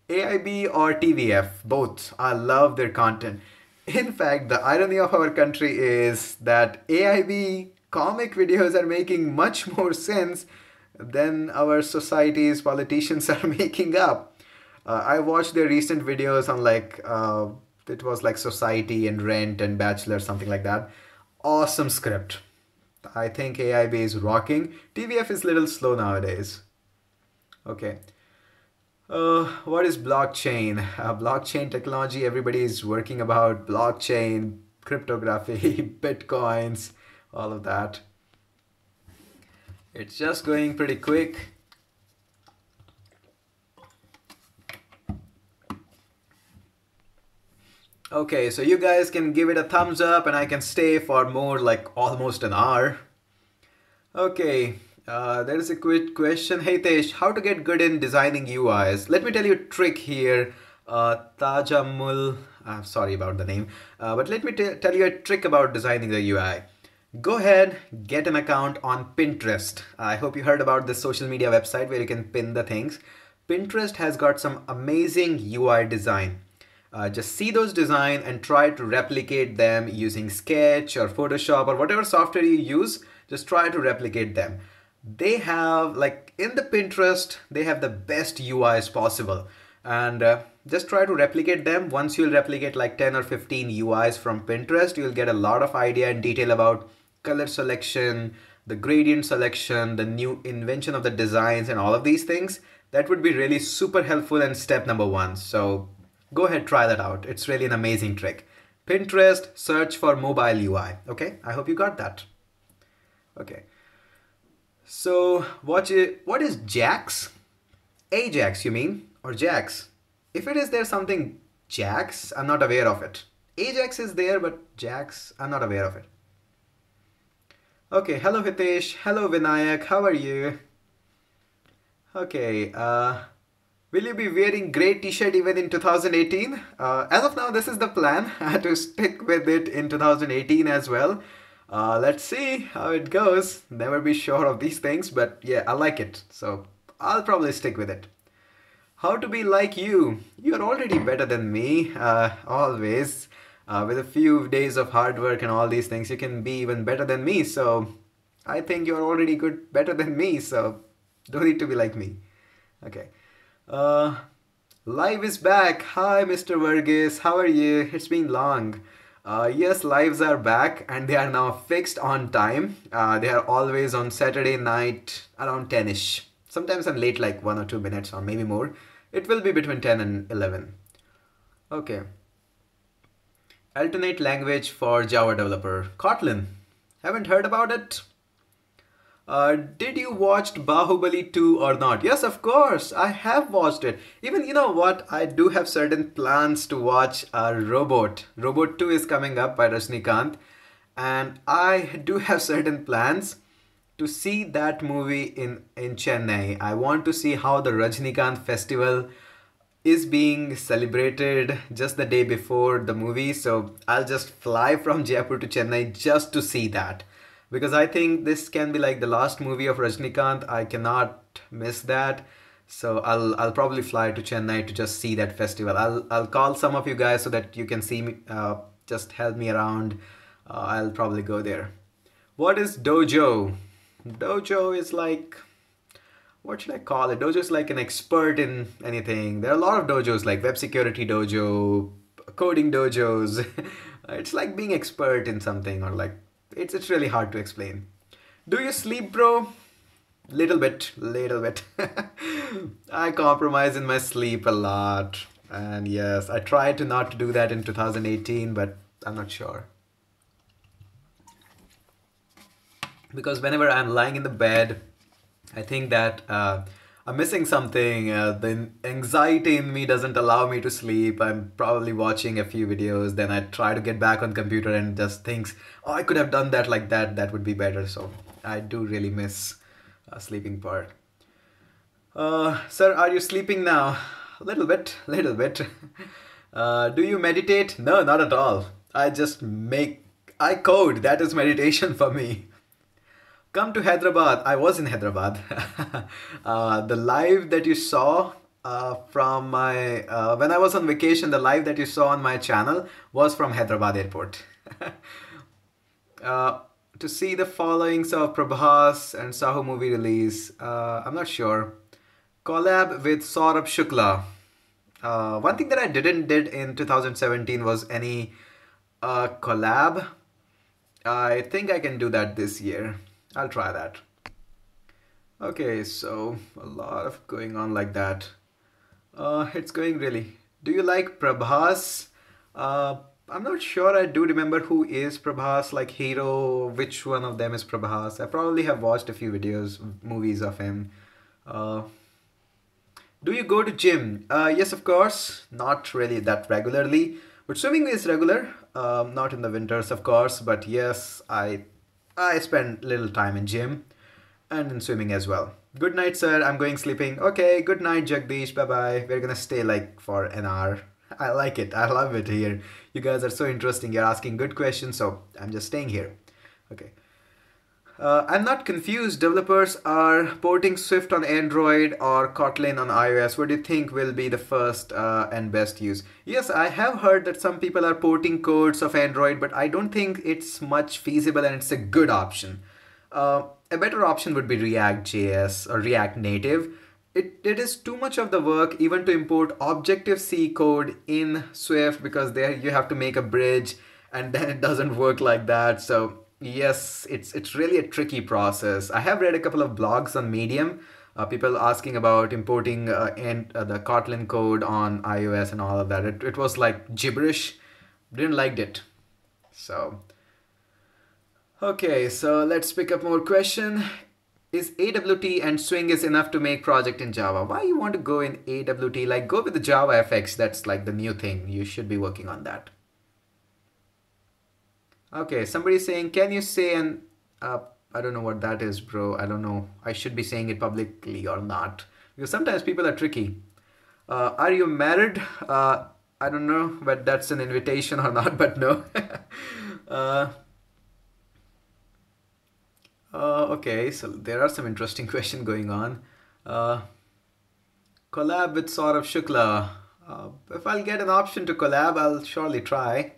S1: AIB or TVF, both. I love their content. In fact, the irony of our country is that AIB comic videos are making much more sense than our society's politicians are making up. I watched their recent videos on like it was like Society and Rent and Bachelor, something like that. Awesome script. I think AIB is rocking. TVF is a little slow nowadays. Okay. What is blockchain? Blockchain technology, everybody is working about blockchain, cryptography, bitcoins, all of that. It's just going pretty quick. Okay, so you guys can give it a thumbs up and I can stay for more like almost an hour. Okay, there is a quick question. Hey Tesh, how to get good in designing UIs? Let me tell you a trick here. Tajamul, I'm sorry about the name, but let me tell you a trick about designing the UI. Go ahead, get an account on Pinterest. I hope you heard about this social media website where you can pin the things. Pinterest has got some amazing UI design. Just see those design and try to replicate them using Sketch or Photoshop or whatever software you use. Just try to replicate them. They have, like in the Pinterest, they have the best UIs possible. And just try to replicate them. Once you'll replicate like 10 or 15 UIs from Pinterest, you'll get a lot of idea and detail about color selection, the gradient selection, the new invention of the designs and all of these things. That would be really super helpful and step number one. So go ahead, try that out. It's really an amazing trick. Pinterest, search for mobile UI. Okay, I hope you got that. Okay. So what is Jax? Ajax, you mean? Or Jax? If it is there something Jax, I'm not aware of it. Ajax is there, but Jax, I'm not aware of it. Okay, hello Hitesh. Hello Vinayak. How are you? Okay, will you be wearing grey t-shirt even in 2018? As of now, this is the plan to stick with it in 2018 as well. Let's see how it goes. Never be sure of these things, but yeah, I like it. So I'll probably stick with it. How to be like you? You're already better than me, always. With a few days of hard work and all these things, you can be even better than me. So I think you're already good, better than me. So don't need to be like me. Okay. Live is back. Hi, Mr. Verghese. How are you? It's been long. Yes, lives are back and they are now fixed on time. They are always on Saturday night around 10ish. Sometimes I'm late like 1 or 2 minutes or maybe more. It will be between 10 and 11. Okay. Alternate language for Java developer. Kotlin. Haven't heard about it? Did you watch Bahubali 2 or not? Yes, of course. I have watched it. Even, you know what? I do have certain plans to watch Robot. Robot 2 is coming up by Rajnikant. And I do have certain plans to see that movie in Chennai. I want to see how the Rajnikant festival is being celebrated just the day before the movie. So I'll just fly from Jaipur to Chennai just to see that. Because I think this can be like the last movie of Rajnikant. I cannot miss that. So I'll probably fly to Chennai to just see that festival. I'll call some of you guys so that you can see me, just help me around. I'll probably go there. What is Dojo? Dojo is like, what should I call it? Dojo is like an expert in anything. There are a lot of dojos like web security dojo, coding dojos. It's like being expert in something or like, it's really hard to explain. Do you sleep, bro? Little bit. I compromise in my sleep a lot. And yes, I tried to not to do that in 2018, but I'm not sure. Because whenever I'm lying in the bed, I think that I'm missing something. The anxiety in me doesn't allow me to sleep. I'm probably watching a few videos. Then I try to get back on computer and just thinks, oh, I could have done that like that. That would be better. So I do really miss sleeping part. Sir, are you sleeping now? A little bit. Do you meditate? No, not at all. I code. That is meditation for me. Come to Hyderabad. I was in Hyderabad. The live that you saw from my when I was on vacation, the live that you saw on my channel was from Hyderabad airport. to see the followings of Prabhas and Sahu movie release. I'm not sure. Collab with Saurabh Shukla. One thing that I didn't did in 2017 was any collab. I think I can do that this year. I'll try that. Okay, so a lot of going on like that. It's going really. Do you like Prabhas? I'm not sure. I do remember who is Prabhas, like hero. Which one of them is Prabhas? I probably have watched a few videos, movies of him. Uh, do you go to gym? Yes, of course. Not really that regularly, but swimming is regular. Not in the winters, of course, but yes, I spend little time in gym and in swimming as well. Good night, sir. I'm going sleeping. Okay, good night, Jagdish. Bye bye. We're gonna stay like for an hour. I like it. I love it here. You guys are so interesting. You're asking good questions, so I'm just staying here. Okay. I'm not confused. Developers are porting Swift on Android or Kotlin on iOS. What do you think will be the first and best use? Yes, I have heard that some people are porting codes of Android, but I don't think it's much feasible and it's a good option. A better option would be React.js or React Native. It is too much of the work even to import Objective-C code in Swift, because there you have to make a bridge and then it doesn't work like that. So yes, it's really a tricky process. I have read a couple of blogs on Medium, people asking about importing the Kotlin code on iOS and all of that. It was like gibberish. Didn't like it. So okay, so let's pick up more question. Is AWT and Swing is enough to make project in Java? Why you want to go in AWT? Like go with the Java FX. That's like the new thing. You should be working on that. Okay, somebody's saying, can you say an, I don't know what that is, bro. I don't know. I should be saying it publicly or not. Because sometimes people are tricky. Are you married? I don't know, but that's an invitation or not, but no. uh, okay, so there are some interesting questions going on. Collab with Saurabh Shukla. If I'll get an option to collab, I'll surely try.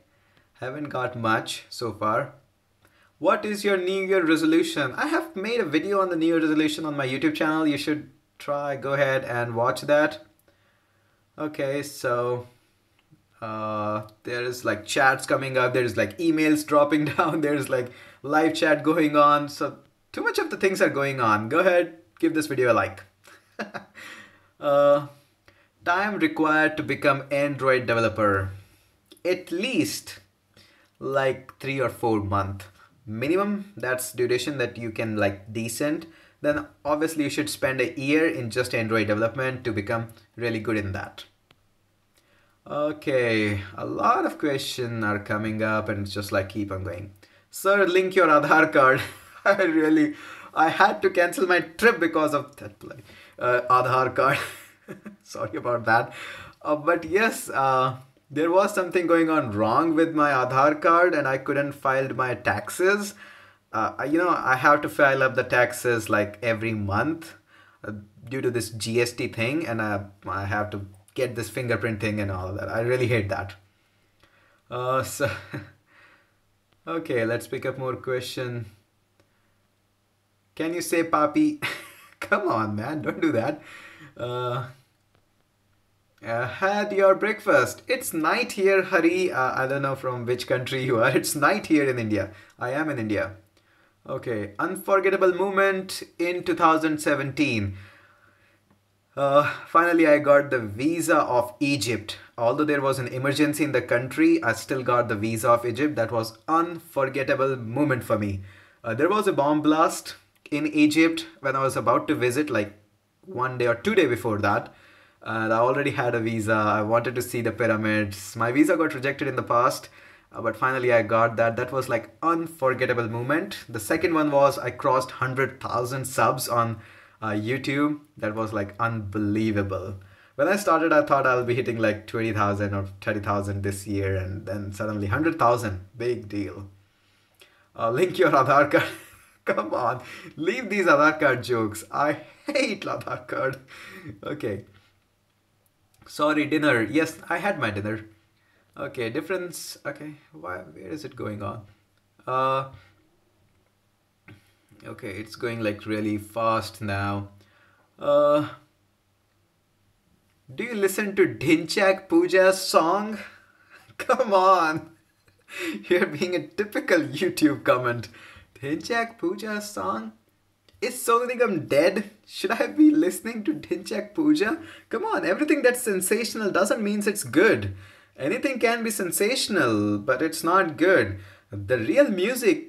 S1: Haven't got much so far. What is your New Year resolution? I have made a video on the New Year resolution on my YouTube channel. You should go ahead and watch that. Okay, so there is like chats coming up. There's like emails dropping down. There's like live chat going on. So too much of the things are going on. Go ahead, give this video a like. Time required to become Android developer. At least like 3 or 4 months minimum. That's duration that you can like decent. Then obviously you should spend a year in just Android development to become really good in that. Okay, a lot of questions are coming up and it's just like keep on going. Sir, link your Aadhaar card. I had to cancel my trip because of that Aadhaar card. Sorry about that. But yes, there was something going on wrong with my Aadhaar card and I couldn't file my taxes. I have to file up the taxes like every month due to this GST thing, and I have to get this fingerprint thing and all of that. I really hate that. So okay, let's pick up more question. Can you say papi? Come on, man, don't do that. Had your breakfast? It's night here, Hari. I don't know from which country you are. It's night here in India. I am in India. Okay, unforgettable moment in 2017. Finally, I got the visa of Egypt. Although there was an emergency in the country, I still got the visa of Egypt. That was unforgettable moment for me. There was a bomb blast in Egypt when I was about to visit, like 1 day or 2 days before that. And I already had a visa. I wanted to see the pyramids. My visa got rejected in the past, but finally I got that. That was like unforgettable moment. The second one was I crossed 100,000 subs on YouTube. That was like unbelievable. When I started, I thought I'll be hitting like 20,000 or 30,000 this year, and then suddenly 100,000. Big deal. Link your Aadhaar card. Come on, leave these Aadhaar card jokes. I hate Aadhaar card. Okay. Sorry, dinner. Yes, I had my dinner. Okay, difference. Okay, where is it going on? Okay, it's going like really fast now. Uh, do you listen to Dhinchak Pooja's song? Come on. You're being a typical YouTube comment. Dhinchak Pooja's song? Is Sonigam dead? Should I be listening to Dhinchak Pooja? Come on, everything that's sensational doesn't mean it's good. Anything can be sensational, but it's not good. The real music,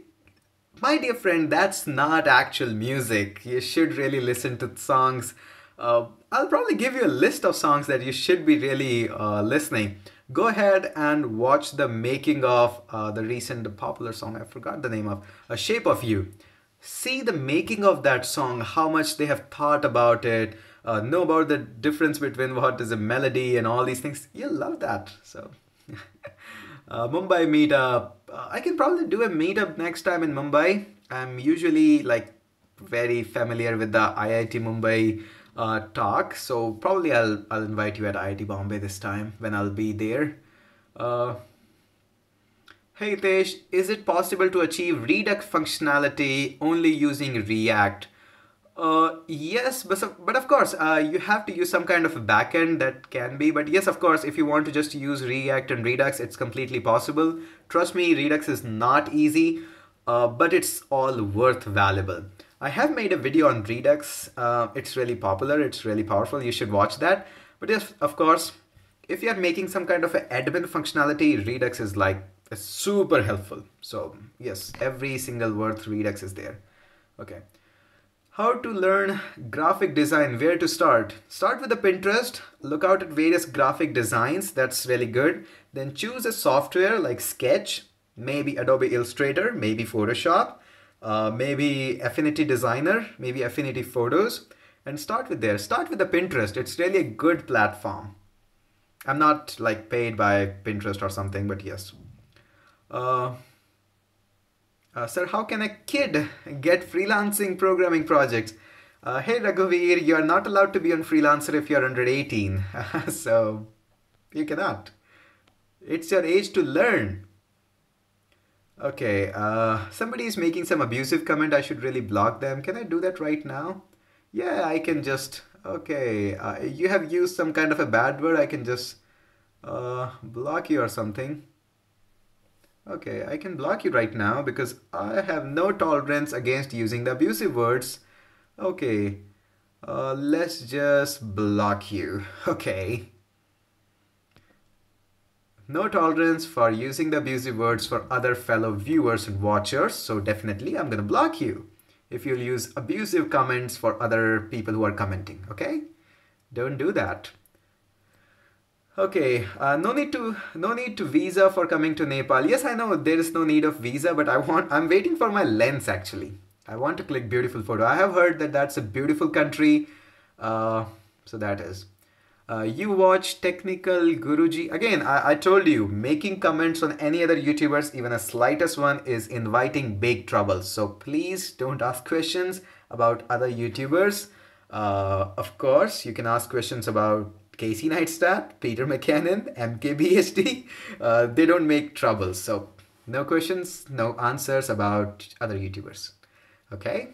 S1: my dear friend, that's not actual music. You should really listen to songs. I'll probably give you a list of songs that you should be really listening. Go ahead and watch the making of the recent popular song. I forgot the name of A Shape of You. See the making of that song, how much they have thought about it, know about the difference between what is a melody and all these things. You'll love that. So, Mumbai meetup. I can probably do a meetup next time in Mumbai. I'm usually like very familiar with the IIT Mumbai talk, so probably I'll invite you at IIT Bombay this time when I'll be there. Uh, Hey Tesh, is it possible to achieve Redux functionality only using React? Yes, but of course, you have to use some kind of a backend that can be. But yes, of course, if you want to just use React and Redux, it's completely possible. Trust me, Redux is not easy, but it's all worth valuable. I have made a video on Redux. It's really popular. It's really powerful. You should watch that. But yes, of course, if you're making some kind of a admin functionality, Redux is like super helpful. So yes, every single word Redux is there. Okay. How to learn graphic design, where to start? Start with the Pinterest, look out at various graphic designs, that's really good. Then choose a software like Sketch, maybe Adobe Illustrator, maybe Photoshop, maybe Affinity Designer, maybe Affinity Photos, and start with there. Start with the Pinterest, it's really a good platform. I'm not like paid by Pinterest or something, but yes. Sir, how can a kid get freelancing programming projects? Hey Raghuveer, you're not allowed to be on freelancer if you're under 18. So you cannot. It's your age to learn. Okay, somebody is making some abusive comment. I should really block them. Can I do that right now? Yeah, I can just, okay. You have used some kind of a bad word. I can just block you or something. Okay, I can block you right now because I have no tolerance against using the abusive words. Okay, let's just block you. Okay. No tolerance for using the abusive words for other fellow viewers and watchers, so definitely I'm gonna block you if you'll use abusive comments for other people who are commenting, okay? Don't do that. Okay, no need to visa for coming to Nepal. Yes, I know there is no need of visa, but I'm waiting for my lens actually. I want to click beautiful photo. I have heard that that's a beautiful country. So that is. You watch Technical Guruji. Again, I told you, making comments on any other YouTubers, even a slightest one, is inviting big trouble. So please don't ask questions about other YouTubers. Of course, you can ask questions about Casey Neistat, Peter McKinnon, MKBHD. They don't make trouble. So no questions, no answers about other YouTubers. Okay?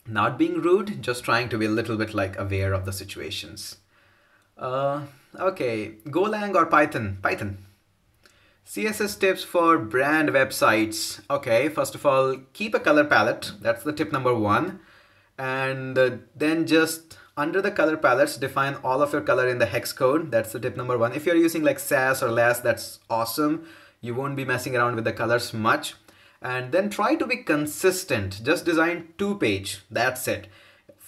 S1: Not being rude, just trying to be a little bit like aware of the situations. Okay, Golang or Python? Python. CSS tips for brand websites. Okay, first of all, keep a color palette. That's the tip number one. And then just under the color palettes, define all of your color in the hex code. That's the tip number one. If you're using like SAS or LAS, that's awesome. You won't be messing around with the colors much. And then try to be consistent. Just design 2 pages. That's it.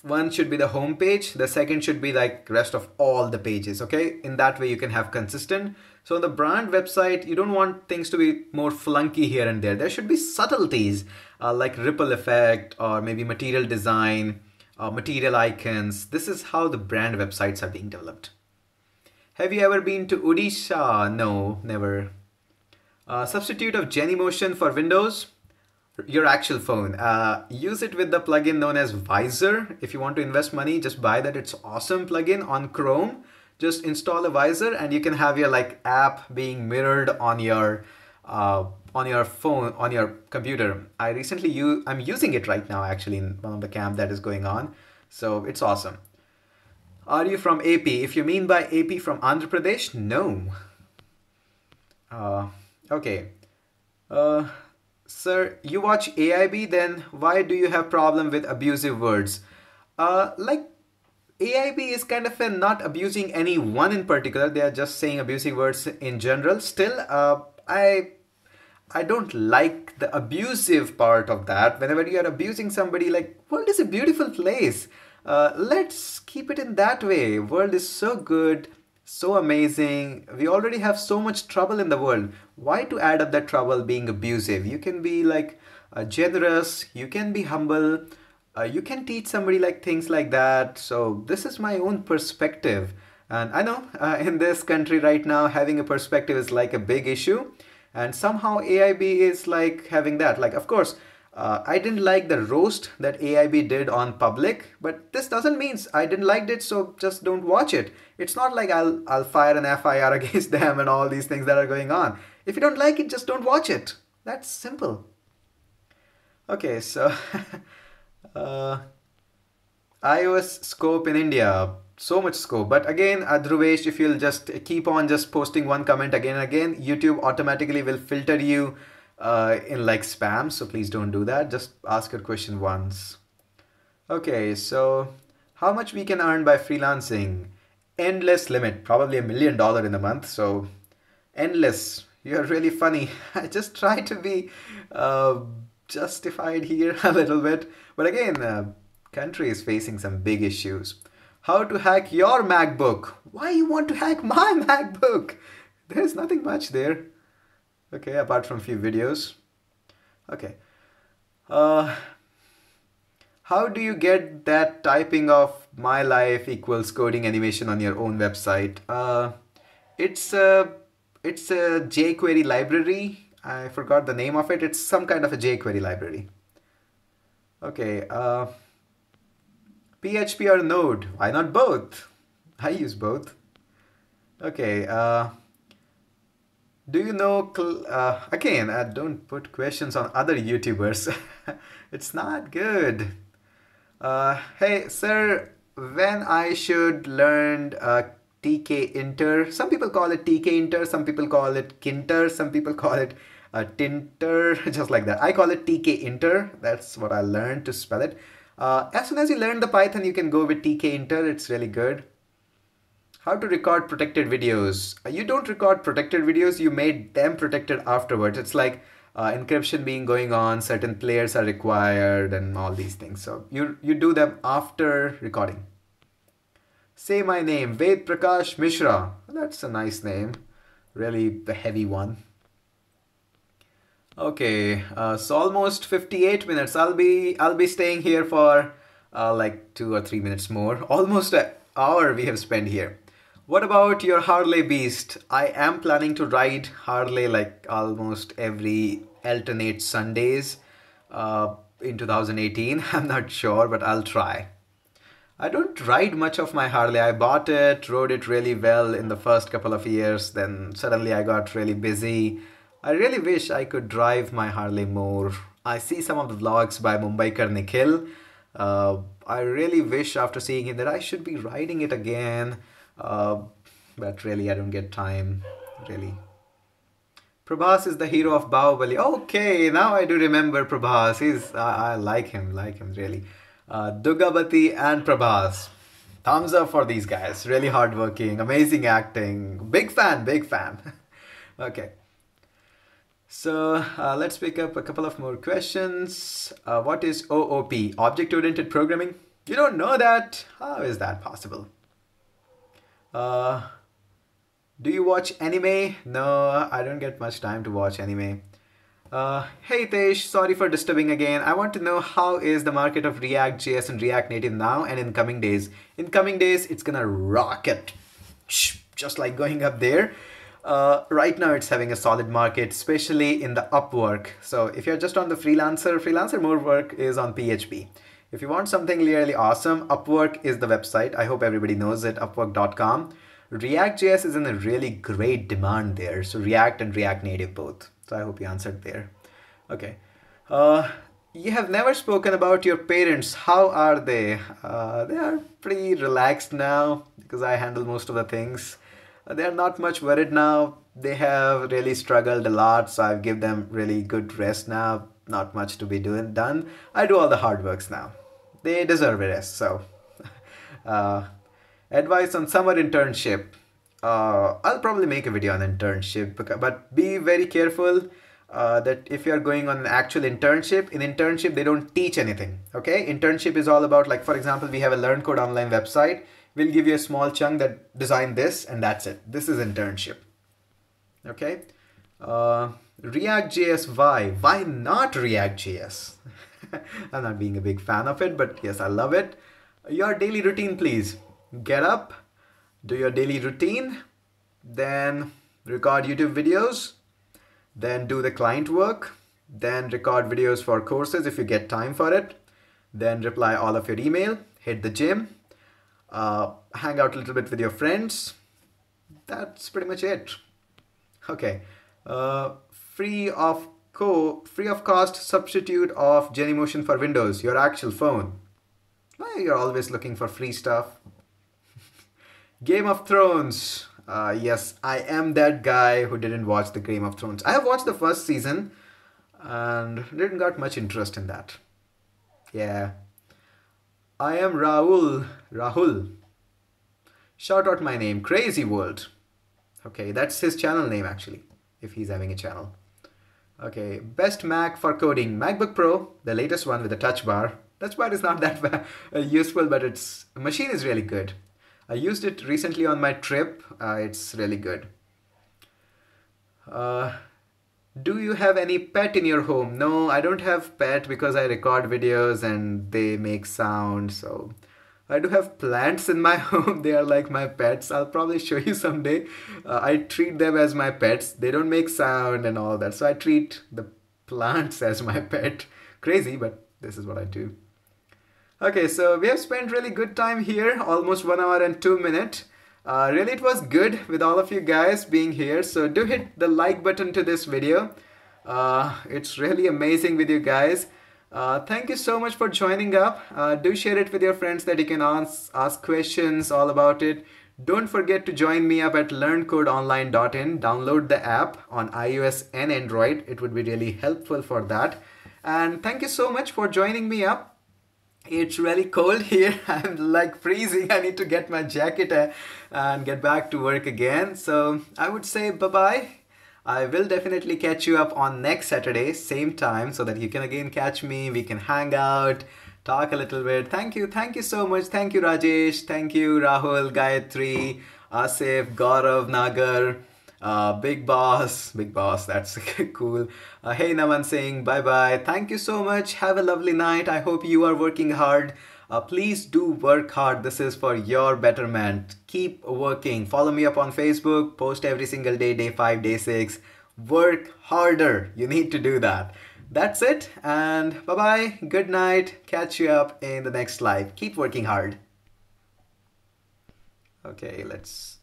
S1: One should be the home page. The second should be like rest of all the pages. Okay. In that way you can have consistent. So on the brand website, you don't want things to be more flunky here and there. There should be subtleties like ripple effect or maybe material design, material icons. This is how the brand websites are being developed. Have you ever been to Odisha? No, never. Substitute of Genymotion for Windows. Your actual phone. Use it with the plugin known as Visor. If you want to invest money, just buy that. It's awesome plugin on Chrome. Just install a Visor and you can have your like app being mirrored on your on your phone, on your computer. I'm using it right now actually in one of the camp that is going on. So it's awesome. Are you from AP? If you mean by AP from Andhra Pradesh, no. Uh, okay. Uh, Sir, you watch AIB, then why do you have problem with abusive words? Like AIB is kind of not abusing anyone in particular. They are just saying abusive words in general. Still, I don't like the abusive part of that. Whenever you are abusing somebody, like, world is a beautiful place. Let's keep it in that way. World is so good, so amazing. We already have so much trouble in the world. Why to add up that trouble being abusive? You can be like generous, you can be humble, you can teach somebody like things like that. So this is my own perspective. And I know in this country right now, having a perspective is like a big issue. And somehow AIB is like having that. Like, of course, I didn't like the roast that AIB did on public, but this doesn't mean I didn't like it, so just don't watch it. It's not like I'll fire an FIR against them and all these things that are going on. If you don't like it, just don't watch it. That's simple. Okay, so uh, iOS scope in India, so much scope. But again, Dhruvesh, if you'll just keep on just posting one comment again and again, YouTube automatically will filter you in like spam. So please don't do that. Just ask your question once. Okay, so how much we can earn by freelancing? Endless limit, probably $1 million in a month. So endless. You're really funny. I just try to be justified here a little bit. But again, country is facing some big issues. How to hack your MacBook? Why you want to hack my MacBook? There's nothing much there. Okay, apart from few videos. Okay. How do you get that typing of my life equals coding animation on your own website? It's a jQuery library. I forgot the name of it. It's some kind of a jQuery library. Okay. PHP or Node? Why not both? I use both. Okay. Do you know, again, don't put questions on other YouTubers. It's not good. Hey, sir, when I should learn TK Inter? Some people call it TK Inter, some people call it Kinter, some people call it Tinter, just like that. I call it TK Inter. That's what I learned to spell it. As soon as you learn the Python, you can go with TK Inter. It's really good. How to record protected videos? You don't record protected videos, you made them protected afterwards. It's like encryption being going on, certain players are required and all these things. So you do them after recording. Say my name, Ved Prakash Mishra. That's a nice name, really the heavy one. Okay, so almost 58 minutes. I'll be staying here for like 2 or 3 minutes more. Almost an hour we have spent here. What about your Harley beast? I am planning to ride Harley like almost every alternate Sundays in 2018. I'm not sure, but I'll try. I don't ride much of my Harley. I bought it, rode it really well in the first couple of years. Then suddenly I got really busy. I really wish I could drive my Harley more. I see some of the vlogs by Mumbaikar Nikhil. I really wish after seeing him that I should be riding it again. But really I don't get time, really. Prabhas is the hero of Bahubali. Okay, now I do remember Prabhas. I like him really. Dugabati and Prabhas. Thumbs up for these guys. Really hardworking, amazing acting. Big fan. Okay. So let's pick up a couple of more questions. What is OOP? Object-oriented programming? You don't know that? How is that possible? Do you watch anime? No, I don't get much time to watch anime. Hey Tesh, sorry for disturbing again. I want to know how is the market of React.js and React Native now and in coming days. In coming days, it's gonna rocket. Just like going up there. Right now it's having a solid market, especially in the Upwork. So if you're just on the freelancer, more work is on PHP. If you want something really awesome, Upwork is the website. I hope everybody knows it, upwork.com. React.js is in a really great demand there. So React and React Native both. So I hope you answered there. Okay. Uh, you have never spoken about your parents. How are they? They are pretty relaxed now because I handle most of the things. They are not much worried now. They have really struggled a lot, so I've given them really good rest now. Not much to be doing done. I do all the hard works now. They deserve a rest. So, uh, advice on summer internship. I'll probably make a video on internship, but be very careful that if you're going on an actual internship, in internship they don't teach anything. Okay, internship is all about, like, for example, we have a Learn Code online website. We'll give you a small chunk that design this, and that's it. This is internship. Okay. React.js, why not React.js? I'm not being a big fan of it, but yes, I love it. Your daily routine, please. Get up, do your daily routine, then record YouTube videos, then do the client work, then record videos for courses if you get time for it, then reply all of your email, hit the gym, hang out a little bit with your friends. That's pretty much it. Okay. Free of cost substitute of Genymotion for Windows, your actual phone. Why you're always looking for free stuff? Game of Thrones. Yes, I am that guy who didn't watch the Game of Thrones. I have watched the first season and didn't got much interest in that. Yeah. I am Rahul. Shout out my name, Crazy World. Okay, that's his channel name actually, if he's having a channel. Okay, best Mac for coding. MacBook Pro, the latest one with the touch bar. Touch bar is not that useful, but its machine is really good. I used it recently on my trip. It's really good. Do you have any pet in your home? No, I don't have pet because I record videos and they make sound. So I do have plants in my home. They are like my pets. I'll probably show you someday. I treat them as my pets. They don't make sound and all that. So I treat the plants as my pet. Crazy, but this is what I do. Okay, so we have spent really good time here, almost 1 hour and 2 minutes. Really, it was good with all of you guys being here. So do hit the like button to this video. It's really amazing with you guys. Thank you so much for joining up. Do share it with your friends that you can ask questions all about it. Don't forget to join me up at learncodeonline.in. Download the app on iOS and Android. It would be really helpful for that. And thank you so much for joining me up. It's really cold here. I'm like freezing. I need to get my jacket and get back to work again. So I would say bye-bye. I will definitely catch you up on next Saturday, same time, so that you can again catch me. We can hang out, talk a little bit. Thank you so much. Thank you, Rajesh. Thank you, Rahul, Gayatri, Asif, Gaurav, Nagar, Big Boss, that's cool. Hey Naman saying bye-bye. Thank you so much. Have a lovely night. I hope you are working hard. Please do work hard. This is for your betterment. Keep working. Follow me up on Facebook. Post every single day, day 5, day 6. Work harder. You need to do that. That's it. And bye-bye. Good night. Catch you up in the next live. Keep working hard. Okay, let's